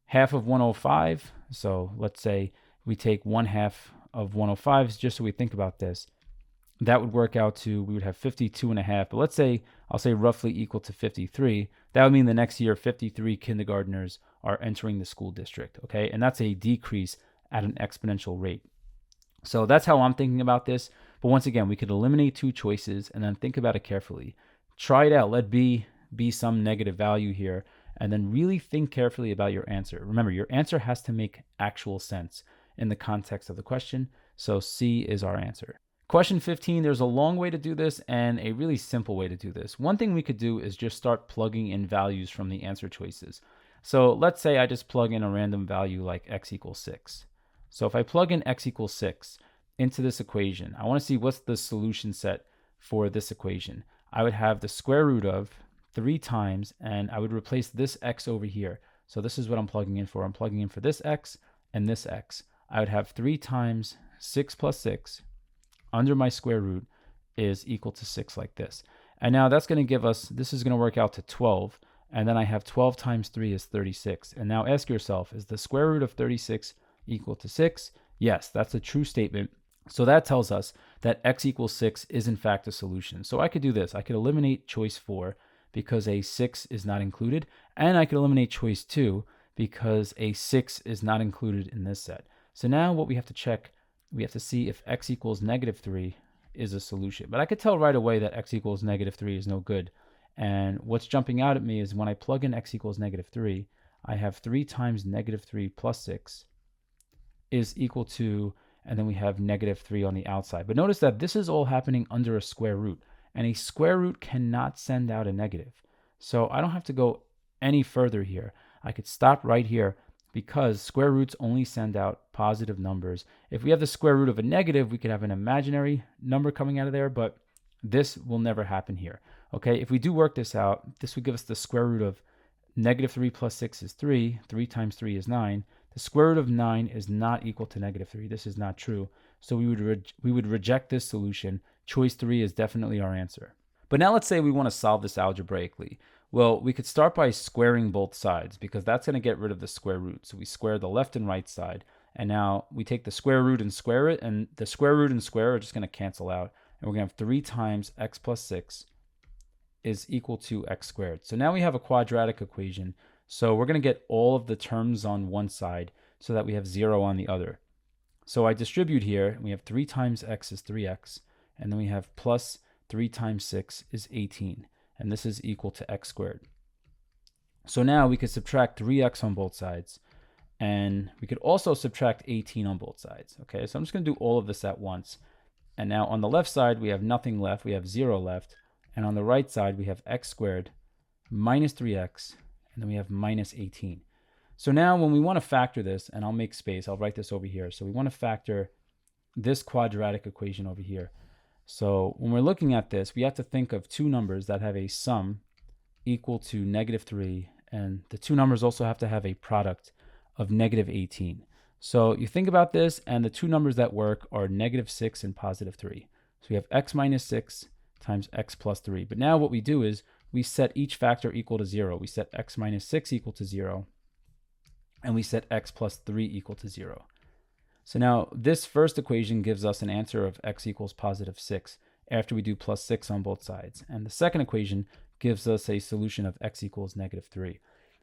half of 105, so let's say we take 1/2 of 105, just so we think about this, that would work out to, we would have 52.5, but let's say, I'll say roughly equal to 53. That would mean the next year, 53 kindergartners are entering the school district, okay? And that's a decrease at an exponential rate. So that's how I'm thinking about this. But once again, we could eliminate two choices and then think about it carefully. Try it out. Let b be some negative value here, and then really think carefully about your answer. Remember, your answer has to make actual sense in the context of the question. So C is our answer. Question 15, there's a long way to do this and a really simple way to do this. One thing we could do is just start plugging in values from the answer choices. So let's say I just plug in a random value like x equals 6. So if I plug in x equals 6 into this equation, I want to see what's the solution set for this equation. I would have the square root of 3 times, and I would replace this x over here. So this is what I'm plugging in for. I'm plugging in for this x and this x. I would have 3 times 6 plus 6 under my square root is equal to 6 like this. And now that's going to give us, this is going to work out to 12. And then I have 12 times 3 is 36. And now ask yourself, is the square root of 36 equal to 6? Yes, that's a true statement. So that tells us that x equals 6 is in fact a solution. So I could do this. I could eliminate choice 4 because a 6 is not included. And I could eliminate choice 2 because a 6 is not included in this set. So now what we have to check, we have to see if x equals -3 is a solution. But I could tell right away that x equals -3 is no good. And what's jumping out at me is when I plug in x equals -3, I have 3 times -3 plus 6 is equal to, and then we have -3 on the outside. But notice that this is all happening under a square root, and a square root cannot send out a negative. So I don't have to go any further here. I could stop right here because square roots only send out positive numbers. If we have the square root of a negative, we could have an imaginary number coming out of there, but this will never happen here. Okay, if we do work this out, this would give us the square root of -3 plus 6 is 3. 3 times 3 is 9. The square root of 9 is not equal to -3. This is not true. So we would reject this solution. Choice 3 is definitely our answer. But now let's say we want to solve this algebraically. Well, we could start by squaring both sides because that's going to get rid of the square root. So we square the left and right side. And now we take the square root and square it. And the square root and square are just going to cancel out. And we're going to have 3 times x plus 6 is equal to x squared. So now we have a quadratic equation. So we're going to get all of the terms on one side so that we have 0 on the other. So I distribute here. We have 3 times x is 3x. And then we have plus 3 times 6 is 18. And this is equal to x squared. So now we could subtract 3x on both sides. And we could also subtract 18 on both sides. Okay, so I'm just going to do all of this at once. And now on the left side, we have nothing left. We have 0 left. And on the right side, we have x squared minus 3x, and then we have minus 18. So now when we want to factor this, and I'll make space, I'll write this over here. So we want to factor this quadratic equation over here. So when we're looking at this, we have to think of two numbers that have a sum equal to -3, and the two numbers also have to have a product of -18. So you think about this, and the two numbers that work are -6 and +3. So we have x minus 6 times x plus 3. But now what we do is we set each factor equal to 0. We set x minus 6 equal to 0, and we set x plus 3 equal to 0. So now this first equation gives us an answer of x equals +6 after we do plus 6 on both sides. And the second equation gives us a solution of x equals -3.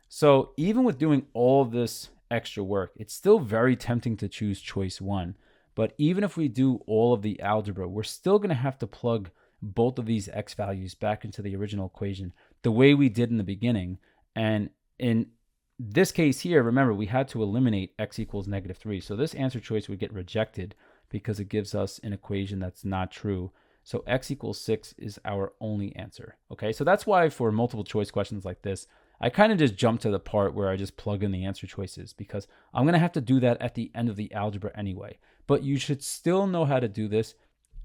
So even with doing all of this extra work, it's still very tempting to choose choice 1. But even if we do all of the algebra, we're still going to have to plug both of these x values back into the original equation the way we did in the beginning. And in this case here, remember, we had to eliminate x equals -3. So this answer choice would get rejected because it gives us an equation that's not true. So x equals 6 is our only answer. Okay, so that's why for multiple choice questions like this, I kind of just jump to the part where I just plug in the answer choices because I'm going to have to do that at the end of the algebra anyway. But you should still know how to do this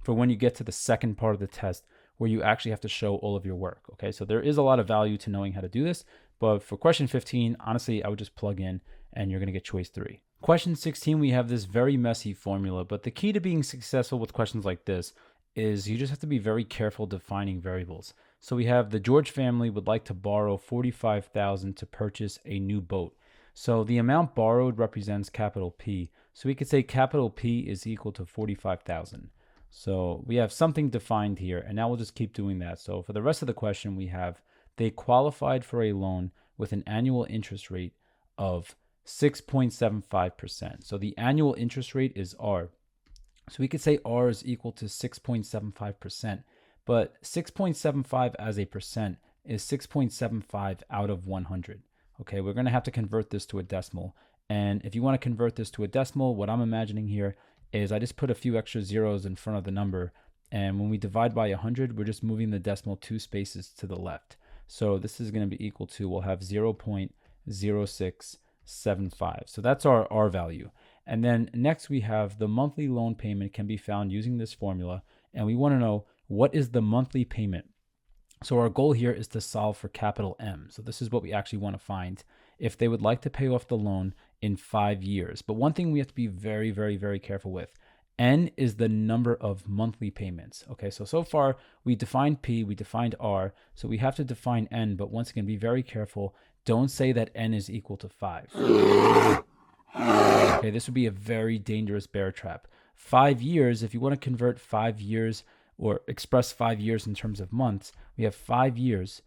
for when you get to the second part of the test where you actually have to show all of your work. Okay, so there is a lot of value to knowing how to do this, but for question 15, honestly, I would just plug in and you're going to get choice 3. Question 16, we have this very messy formula, but the key to being successful with questions like this is you just have to be very careful defining variables. So we have the George family would like to borrow $45,000 to purchase a new boat. So the amount borrowed represents capital P. So we could say capital P is equal to 45,000. So we have something defined here, and now we'll just keep doing that. So for the rest of the question, we have they qualified for a loan with an annual interest rate of 6.75%. So the annual interest rate is R. So we could say R is equal to 6.75%, but 6.75 as a percent is 6.75 out of 100. Okay, we're going to have to convert this to a decimal. And if you want to convert this to a decimal, what I'm imagining here is I just put a few extra zeros in front of the number. And when we divide by 100, we're just moving the decimal 2 spaces to the left. So this is going to be equal to, we'll have 0.0675. So that's our R value. And then next we have the monthly loan payment can be found using this formula. And we want to know what is the monthly payment. So our goal here is to solve for capital M. So this is what we actually want to find if they would like to pay off the loan in 5 years. But one thing we have to be very, very, very careful with. N is the number of monthly payments. Okay, so far we defined P, we defined R, so we have to define N, but once again, be very careful. Don't say that N is equal to 5. Okay, this would be a very dangerous bear trap. 5 years, if you want to convert 5 years or express 5 years in terms of months, we have 5 years.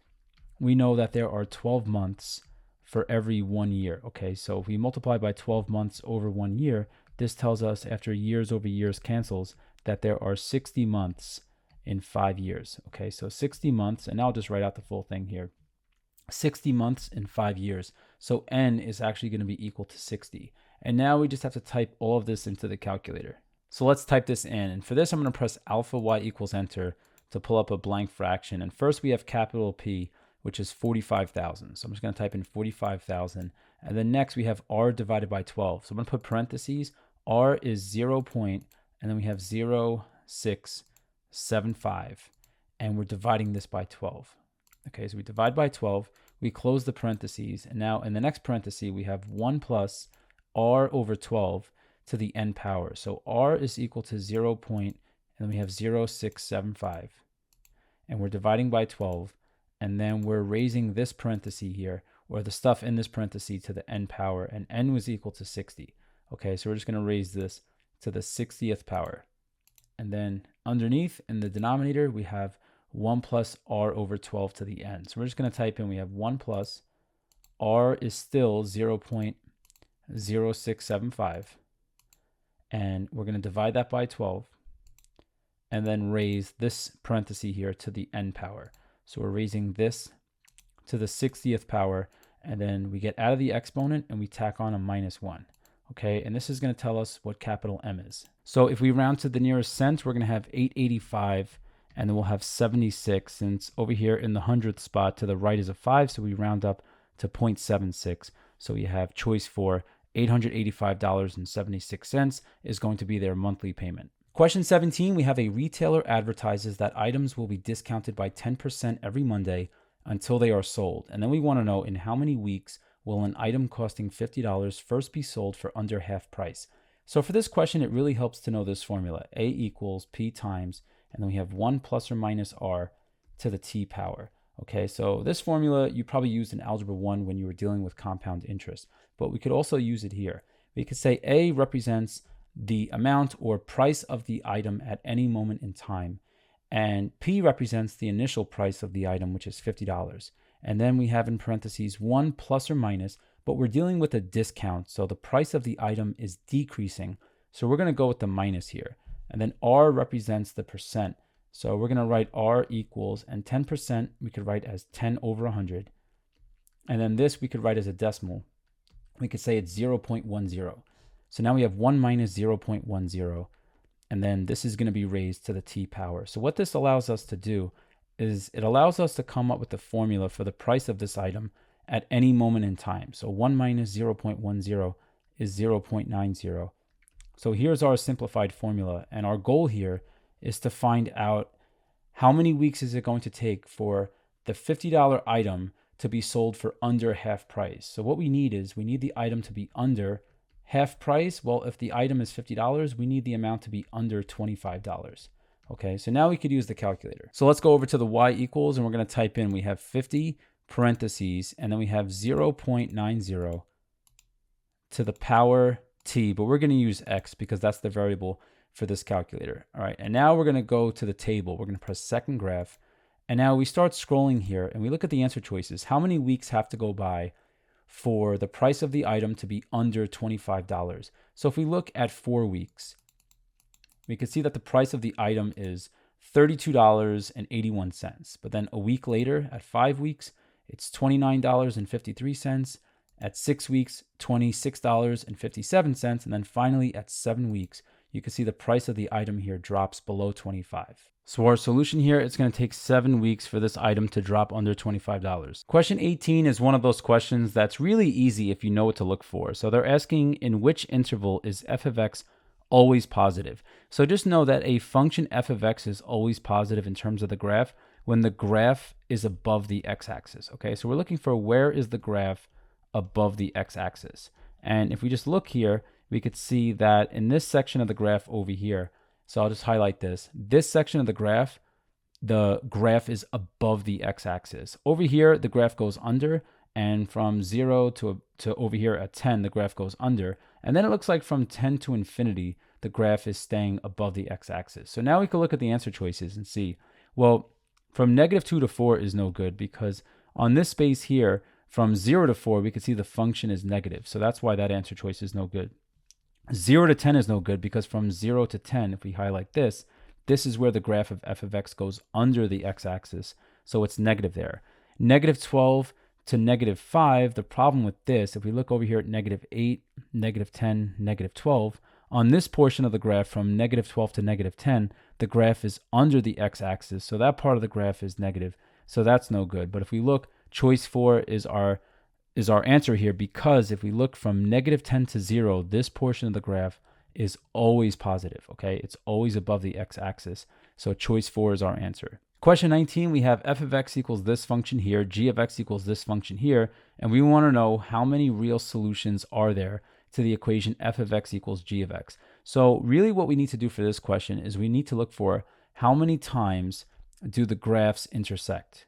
We know that there are 12 months for every 1 year. Okay, so if we multiply by 12 months over 1 year, this tells us after years over years cancels that there are 60 months in 5 years. Okay, so 60 months, and now I'll just write out the full thing here. 60 months in 5 years. So n is actually going to be equal to 60. And now we just have to type all of this into the calculator. So let's type this in. And for this, I'm going to press alpha y equals enter to pull up a blank fraction. And first we have capital P, which is 45,000. So I'm just going to type in 45,000. And then next we have r divided by 12. So I'm going to put parentheses. R is 0. And then we have 0.675. And we're dividing this by 12. Okay, so we divide by 12, we close the parentheses, and now in the next parenthesis, we have 1 plus r over 12 to the n power. So r is equal to 0. And then we have 0.675, and we're dividing by 12, and then we're raising this parenthesis here, or the stuff in this parenthesis, to the n power, and n was equal to 60. Okay, so we're just going to raise this to the 60th power. And then underneath, in the denominator, we have 1 plus r over 12 to the n. So we're just going to type in, we have 1 plus r is still 0.0675. And we're going to divide that by 12. And then raise this parenthesis here to the n power. So we're raising this to the 60th power. And then we get out of the exponent and we tack on a minus 1. Okay, and this is going to tell us what capital M is. So if we round to the nearest cent, we're going to have 885. And then we'll have 76, since over here in the 100th spot to the right is a 5, so we round up to 0.76. So we have choice 4, $885.76 is going to be their monthly payment. Question 17, we have a retailer advertises that items will be discounted by 10% every Monday until they are sold. And then we want to know, in how many weeks will an item costing $50 first be sold for under half price? So for this question, it really helps to know this formula. A equals P times, and then we have 1 plus or minus r to the t power. Okay, so this formula you probably used in Algebra 1 when you were dealing with compound interest, but we could also use it here. We could say A represents the amount or price of the item at any moment in time, and P represents the initial price of the item, which is $50. And then we have in parentheses 1 plus or minus, but we're dealing with a discount, so the price of the item is decreasing. So we're going to go with the minus here. And then R represents the percent. So we're going to write R equals, and 10% we could write as 10 over 100. And then this we could write as a decimal. We could say it's 0.10. So now we have 1 minus 0.10. And then this is going to be raised to the t power. So what this allows us to do is it allows us to come up with the formula for the price of this item at any moment in time. So 1 minus 0.10 is 0.90. So here's our simplified formula, and our goal here is to find out how many weeks is it going to take for the $50 item to be sold for under half price. So what we need is, we need the item to be under half price. Well, if the item is $50, we need the amount to be under $25. Okay, so now we could use the calculator. So let's go over to the y equals, and we're going to type in, we have 50 parentheses, and then we have 0.90 to the power t, but we're going to use x because that's the variable for this calculator. All right, and now we're going to go to the table. We're going to press second graph, and now we start scrolling here, and we look at the answer choices. How many weeks have to go by for the price of the item to be under $25? So if we look at 4 weeks, we can see that the price of the item is $32.81. But then a week later, at 5 weeks, it's $29.53. At 6 weeks, $26.57. And then finally, at 7 weeks, you can see the price of the item here drops below $25. So our solution here, it's going to take 7 weeks for this item to drop under $25. Question 18 is one of those questions that's really easy if you know what to look for. So they're asking, in which interval is f of x always positive? So just know that a function f of x is always positive in terms of the graph when the graph is above the x-axis. Okay, so we're looking for, where is the graph above the x-axis? And if we just look here, we could see that in this section of the graph over here, so I'll just highlight this section of the graph is above the x-axis. Over here, the graph goes under, and from 0 to over here at 10, the graph goes under. And then it looks like from 10 to infinity, the graph is staying above the x-axis. So now we can look at the answer choices and see, well, from -2 to 4 is no good, because on this space here, from 0 to 4, we can see the function is negative. So that's why that answer choice is no good. 0 to 10 is no good, because from 0 to 10, if we highlight this, this is where the graph of f of x goes under the x-axis, so it's negative there. Negative 12 to negative 5, the problem with this, if we look over here at negative 8, negative 10, negative 12, on this portion of the graph from negative 12 to negative 10, the graph is under the x-axis, so that part of the graph is negative, so that's no good. But if we look, choice 4 is our answer here, because if we look from negative 10 to 0, this portion of the graph is always positive, okay? It's always above the x-axis, so choice 4 is our answer. Question 19, we have f of x equals this function here, g of x equals this function here, and we want to know how many real solutions are there to the equation f of x equals g of x. So really what we need to do for this question is we need to look for how many times do the graphs intersect.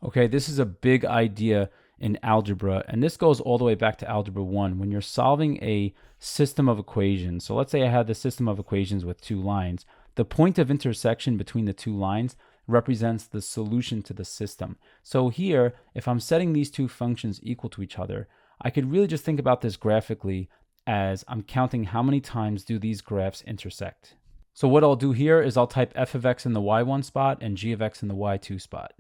Okay, this is a big idea in algebra, and this goes all the way back to algebra 1 when you're solving a system of equations. So let's say I had the system of equations with two lines. The point of intersection between the two lines represents the solution to the system. So here, if I'm setting these two functions equal to each other, I could really just think about this graphically as I'm counting how many times do these graphs intersect. So what I'll do here is I'll type f of x in the y1 spot and g of x in the y2 spot.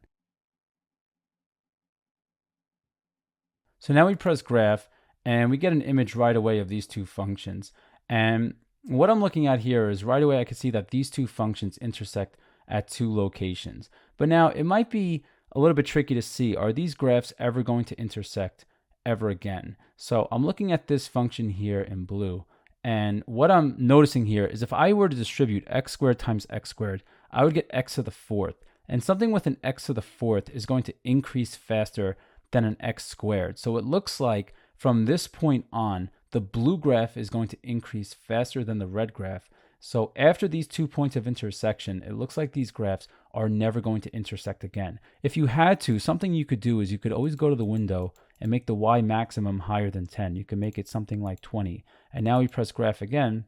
So now we press graph and we get an image right away of these two functions. And what I'm looking at here is right away I can see that these two functions intersect at two locations. But now it might be a little bit tricky to see, are these graphs ever going to intersect ever again? So I'm looking at this function here in blue. And what I'm noticing here is if I were to distribute x squared times x squared, I would get x to the fourth. And something with an x to the fourth is going to increase faster than an x squared. So it looks like from this point on, the blue graph is going to increase faster than the red graph. So after these 2 points of intersection, it looks like these graphs are never going to intersect again. If you had to, something you could do is you could always go to the window and make the y maximum higher than 10. You can make it something like 20. And now we press graph again,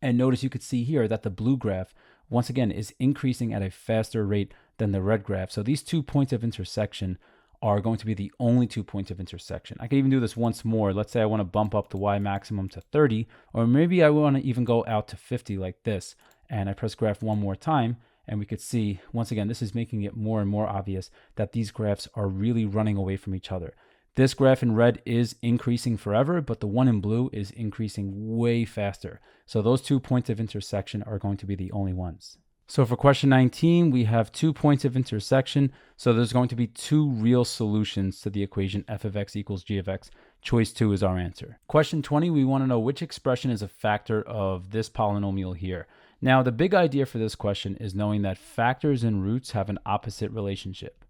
and notice you could see here that the blue graph, once again, is increasing at a faster rate than the red graph. So these 2 points of intersection are going to be the only 2 points of intersection. I can even do this once more. Let's say I want to bump up the y maximum to 30, or maybe I want to even go out to 50 like this. And I press graph one more time, and we could see, once again, this is making it more and more obvious that these graphs are really running away from each other. This graph in red is increasing forever, but the one in blue is increasing way faster. So those 2 points of intersection are going to be the only ones. So for question 19, we have 2 points of intersection. So there's going to be 2 real solutions to the equation f of x equals g of x. Choice 2 is our answer. Question 20, we want to know which expression is a factor of this polynomial here. Now, the big idea for this question is knowing that factors and roots have an opposite relationship.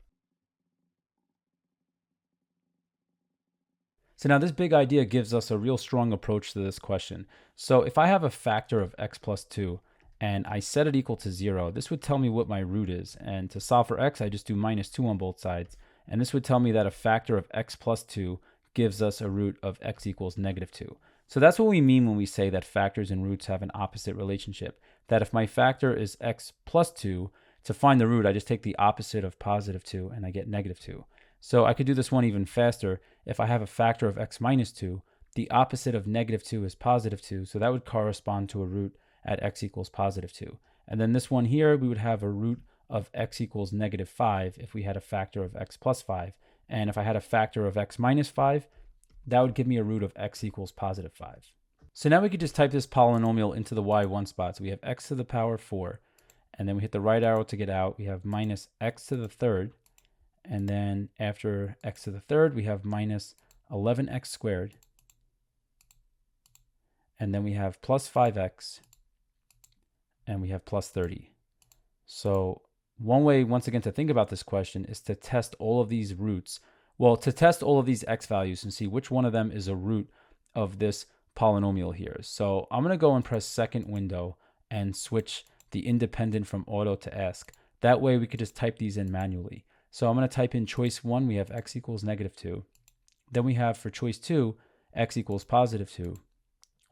So now this big idea gives us a real strong approach to this question. So if I have a factor of x plus 2, and I set it equal to 0, this would tell me what my root is. And to solve for x, I just do minus 2 on both sides. And this would tell me that a factor of x plus 2 gives us a root of x equals negative 2. So that's what we mean when we say that factors and roots have an opposite relationship. That if my factor is x plus 2, to find the root, I just take the opposite of positive 2 and I get negative 2. So I could do this one even faster. If I have a factor of x minus 2, the opposite of negative 2 is positive 2. So that would correspond to a root at x equals positive 2. And then this one here, we would have a root of x equals negative 5 if we had a factor of x plus 5. And if I had a factor of x minus 5, that would give me a root of x equals positive 5. So now we could just type this polynomial into the y1 spot. So we have x to the power 4, and then we hit the right arrow to get out. We have minus x to the third, and then after x to the third, we have minus 11x squared, and then we have plus 5x, and we have plus 30. So one way, once again, to think about this question is to test all of these roots. Well, to test all of these x values and see which one of them is a root of this polynomial here. So I'm going to go and press second window and switch the independent from auto to ask. That way we could just type these in manually. So I'm going to type in choice 1, we have x equals negative 2. Then we have for choice 2, x equals positive 2.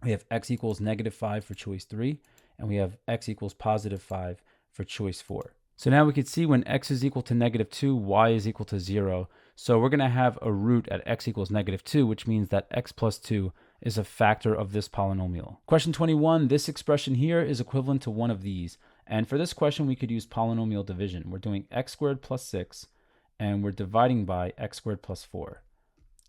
We have x equals negative 5 for choice 3. And we have x equals positive 5 for choice 4. So now we can see when x is equal to negative 2, y is equal to 0. So we're going to have a root at x equals negative 2, which means that x plus 2 is a factor of this polynomial. Question 21, this expression here is equivalent to one of these. And for this question, we could use polynomial division. We're doing x squared plus 6, and we're dividing by x squared plus 4.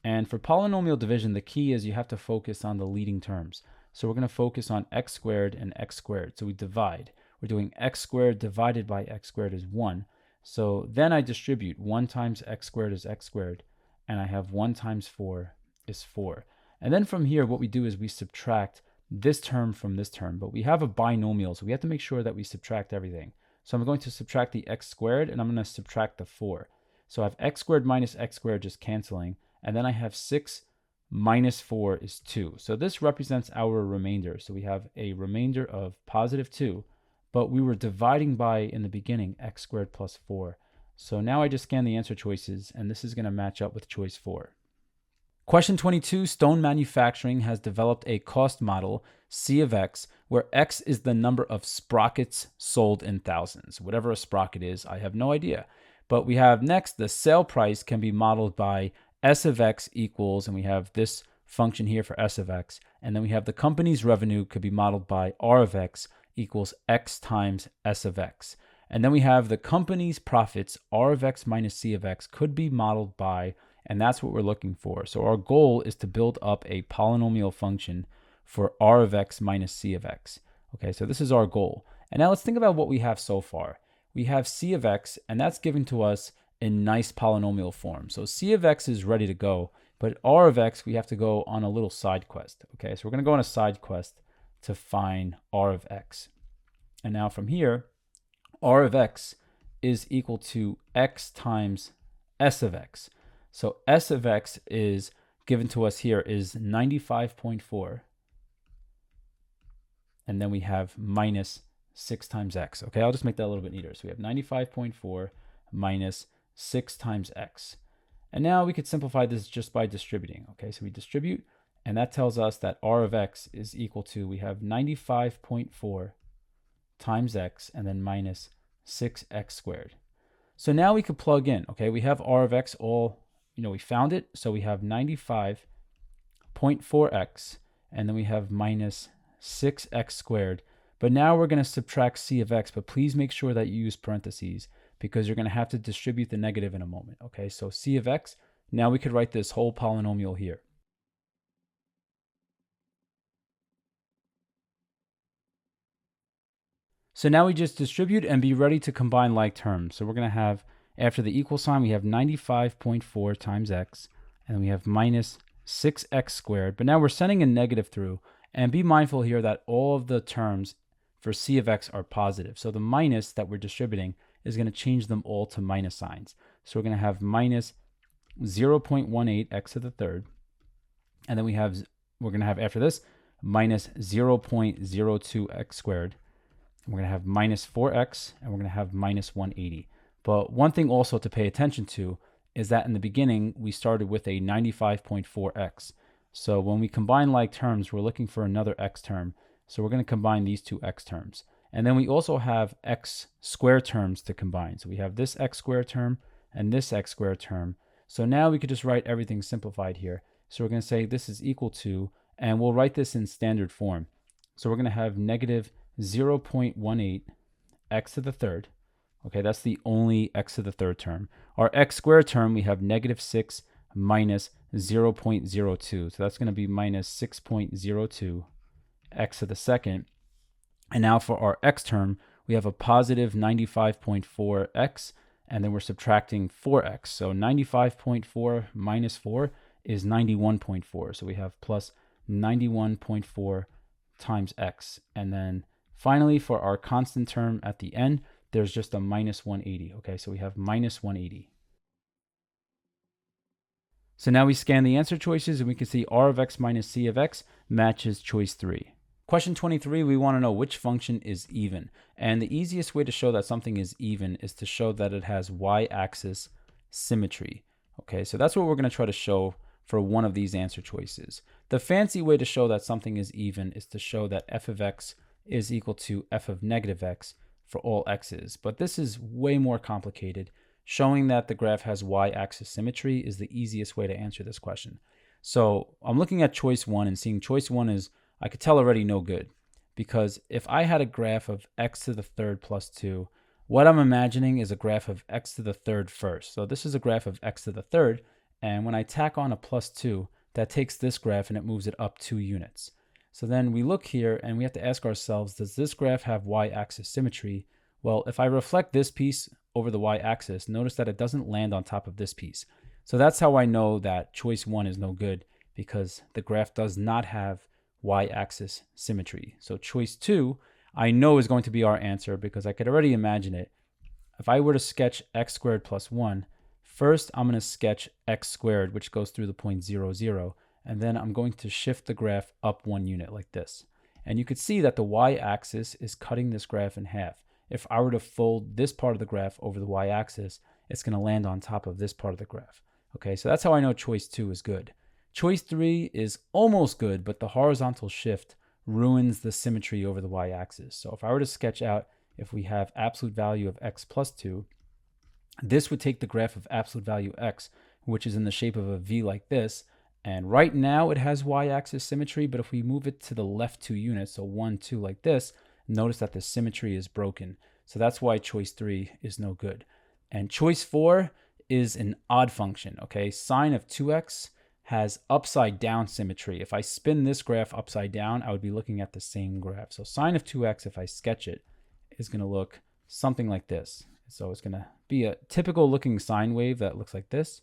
And for polynomial division, the key is you have to focus on the leading terms. So we're going to focus on x squared and x squared. So we divide. We're doing x squared divided by x squared is 1. So then I distribute. 1 times x squared is x squared. And I have 1 times 4 is 4. And then from here, what we do is we subtract this term from this term. But we have a binomial, so we have to make sure that we subtract everything. So I'm going to subtract the x squared, and I'm going to subtract the 4. So I have x squared minus x squared just canceling. And then I have 6 minus 4 is 2. So this represents our remainder. So we have a remainder of positive 2. But we were dividing by, in the beginning, x squared plus 4. So now I just scan the answer choices, and this is going to match up with choice 4. Question 22, Stone Manufacturing has developed a cost model, C of x, where x is the number of sprockets sold in thousands. Whatever a sprocket is, I have no idea. But we have next, the sale price can be modeled by S of x equals, and we have this function here for S of x. And then we have the company's revenue could be modeled by R of x equals x times S of x. And then we have the company's profits, R of x minus C of x, could be modeled by, and that's what we're looking for. So our goal is to build up a polynomial function for R of x minus C of x. Okay, so this is our goal. And now let's think about what we have so far. We have C of x, and that's given to us in nice polynomial form. So C of x is ready to go, but R of x, we have to go on a little side quest. Okay, so we're going to go on a side quest to find R of x. And now from here, R of x is equal to x times S of x. So S of x is given to us here is 95.4. And then we have minus 6 times x. Okay, I'll just make that a little bit neater. So we have 95.4 minus 6 times x. And now we could simplify this just by distributing. Okay, so we distribute, and that tells us that R of x is equal to, we have 95.4 times x, and then minus 6x squared. So now we could plug in. Okay, we have R of x all, we found it. So we have 95.4x, and then we have minus 6x squared. But now we're going to subtract C of x, but please make sure that you use parentheses because you're going to have to distribute the negative in a moment. Okay, so C of x, now we could write this whole polynomial here. So now we just distribute and be ready to combine like terms. So we're going to have, after the equal sign, we have 95.4 times x, and we have minus 6x squared. But now we're sending a negative through, and be mindful here that all of the terms for C of x are positive. So the minus that we're distributing is going to change them all to minus signs. So we're going to have minus 0.18 x to the third, and then we're going to have after this minus 0.02 x squared. We're going to have minus 4x, and we're going to have minus 180. But one thing also to pay attention to is that in the beginning, we started with a 95.4x. So when we combine like terms, we're looking for another x term. So we're going to combine these two x terms. And then we also have x squared terms to combine. So we have this x squared term and this x squared term. So now we could just write everything simplified here. So we're going to say this is equal to, and we'll write this in standard form. So we're going to have negative 0.18 x to the third. Okay, that's the only x to the third term. Our x squared term, we have negative 6 minus 0.02. So that's going to be minus 6.02 x to the second. And now for our x term, we have a positive 95.4 x, and then we're subtracting 4x. So 95.4 minus 4 is 91.4. So we have plus 91.4 times x. And then finally, for our constant term at the end, there's just a minus 180. Okay, so we have minus 180. So now we scan the answer choices, and we can see R of x minus C of x matches choice 3. Question 23, we want to know which function is even. And the easiest way to show that something is even is to show that it has y-axis symmetry. Okay, so that's what we're going to try to show for one of these answer choices. The fancy way to show that something is even is to show that f of x is equal to f of negative x for all x's. But this is way more complicated. Showing that the graph has y-axis symmetry is the easiest way to answer this question. So I'm looking at choice 1 and seeing choice 1 is, I could tell already, no good. Because if I had a graph of x to the third plus 2, what I'm imagining is a graph of x to the third first. So this is a graph of x to the third, and when I tack on a plus 2, that takes this graph and it moves it up 2 units. So then we look here and we have to ask ourselves, does this graph have y-axis symmetry? Well, if I reflect this piece over the y-axis, notice that it doesn't land on top of this piece. So that's how I know that choice 1 is no good, because the graph does not have y-axis symmetry. So choice 2, I know, is going to be our answer because I could already imagine it. If I were to sketch x squared plus 1, first I'm going to sketch x squared, which goes through the point 0, 0, and then I'm going to shift the graph up 1 unit like this. And you could see that the y-axis is cutting this graph in half. If I were to fold this part of the graph over the y-axis, it's going to land on top of this part of the graph. Okay, so that's how I know choice 2 is good. Choice 3 is almost good, but the horizontal shift ruins the symmetry over the y-axis. So if I were to sketch out, if we have absolute value of x plus 2, this would take the graph of absolute value x, which is in the shape of a V like this, and right now it has y-axis symmetry, but if we move it to the left 2 units, so 1, 2 like this, notice that the symmetry is broken. So that's why choice 3 is no good. And choice 4 is an odd function, okay? Sine of 2x has upside down symmetry. If I spin this graph upside down, I would be looking at the same graph. So sine of 2x, if I sketch it, is going to look something like this. So it's going to be a typical looking sine wave that looks like this.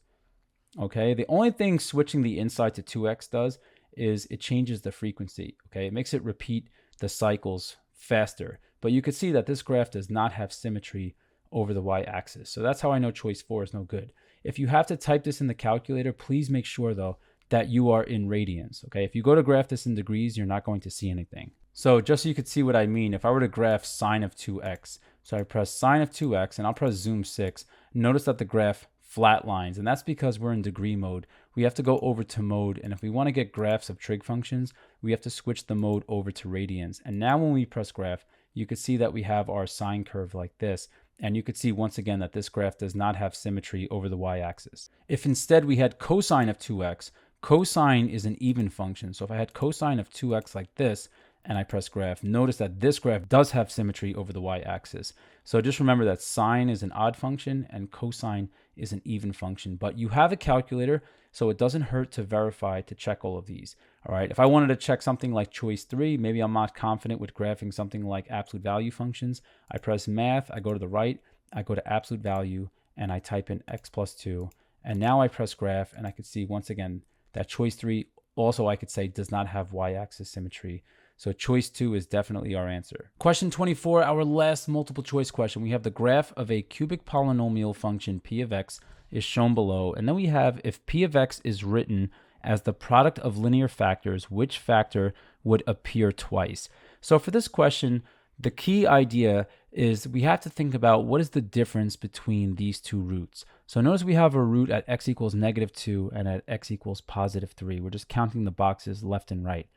Okay, the only thing switching the inside to 2x does is it changes the frequency. Okay, it makes it repeat the cycles faster. But you can see that this graph does not have symmetry over the y-axis. So that's how I know choice 4 is no good. If you have to type this in the calculator, please make sure though that you are in radians. Okay, if you go to graph this in degrees, you're not going to see anything. So just so you could see what I mean, if I were to graph sine of 2x, so I press sine of 2x and I'll press zoom 6, notice that the graph flat lines, and that's because we're in degree mode. We have to go over to mode, and if we want to get graphs of trig functions, we have to switch the mode over to radians. And now when we press graph, you could see that we have our sine curve like this, and you could see once again that this graph does not have symmetry over the y-axis. If instead we had cosine of 2x, cosine is an even function. So if I had cosine of 2x like this, and I press graph, notice that this graph does have symmetry over the y-axis. So just remember that sine is an odd function and cosine is an even function. But you have a calculator, so it doesn't hurt to verify to check all of these. All right, if I wanted to check something like choice 3, maybe I'm not confident with graphing something like absolute value functions, I press math, I go to the right, I go to absolute value, and I type in x plus 2. And now I press graph, and I could see once again that choice 3 also, I could say, does not have y-axis symmetry. So choice 2 is definitely our answer. Question 24, our last multiple choice question. We have the graph of a cubic polynomial function p of x is shown below. And then we have, if p of x is written as the product of linear factors, which factor would appear twice? So for this question, the key idea is we have to think about what is the difference between these two roots. So notice we have a root at x equals -2 and at x equals +3. We're just counting the boxes left and right.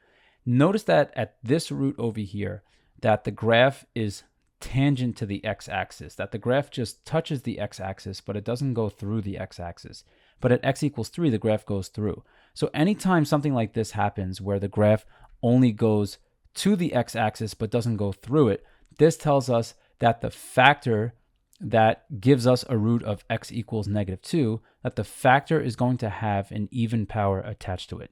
Notice that at this root over here, that the graph is tangent to the x-axis, that the graph just touches the x-axis, but it doesn't go through the x-axis. But at x equals 3, the graph goes through. So anytime something like this happens where the graph only goes to the x-axis but doesn't go through it, this tells us that the factor that gives us a root of x equals -2, that the factor is going to have an even power attached to it.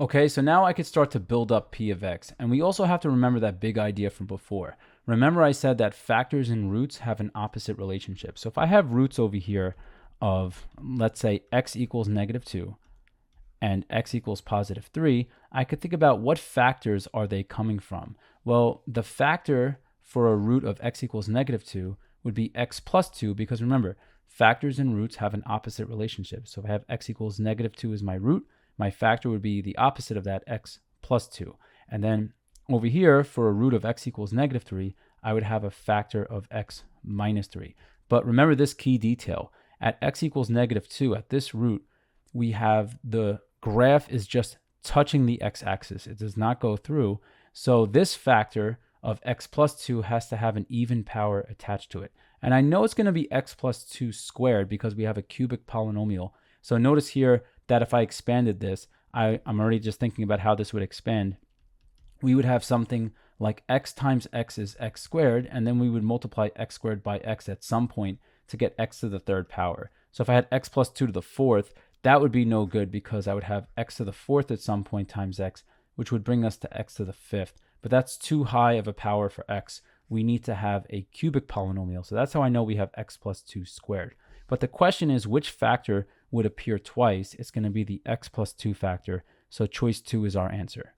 Okay, so now I could start to build up p of x, and we also have to remember that big idea from before. Remember I said that factors and roots have an opposite relationship. So if I have roots over here of, let's say, x equals -2 and x equals +3, I could think about what factors are they coming from. Well, the factor for a root of x equals -2 would be x plus 2, because remember, factors and roots have an opposite relationship. So if I have x equals -2 as my root, my factor would be the opposite of that, x plus 2. And then over here, for a root of x equals -3, I would have a factor of x minus 3. But remember this key detail. At x equals -2, at this root, we have the graph is just touching the x-axis. It does not go through. So this factor of x plus 2 has to have an even power attached to it. And I know it's going to be x plus 2 squared because we have a cubic polynomial. So notice here that if I expanded this, I'm already just thinking about how this would expand. We would have something like x times x is x squared, and then we would multiply x squared by x at some point to get x to the third power. So if I had x plus 2 to the fourth, that would be no good because I would have x to the fourth at some point times x, which would bring us to x to the fifth. But that's too high of a power for x. We need to have a cubic polynomial. So that's how I know we have x plus 2 squared. But the question is, which factor would appear twice? It's going to be the x plus 2 factor. So choice 2 is our answer.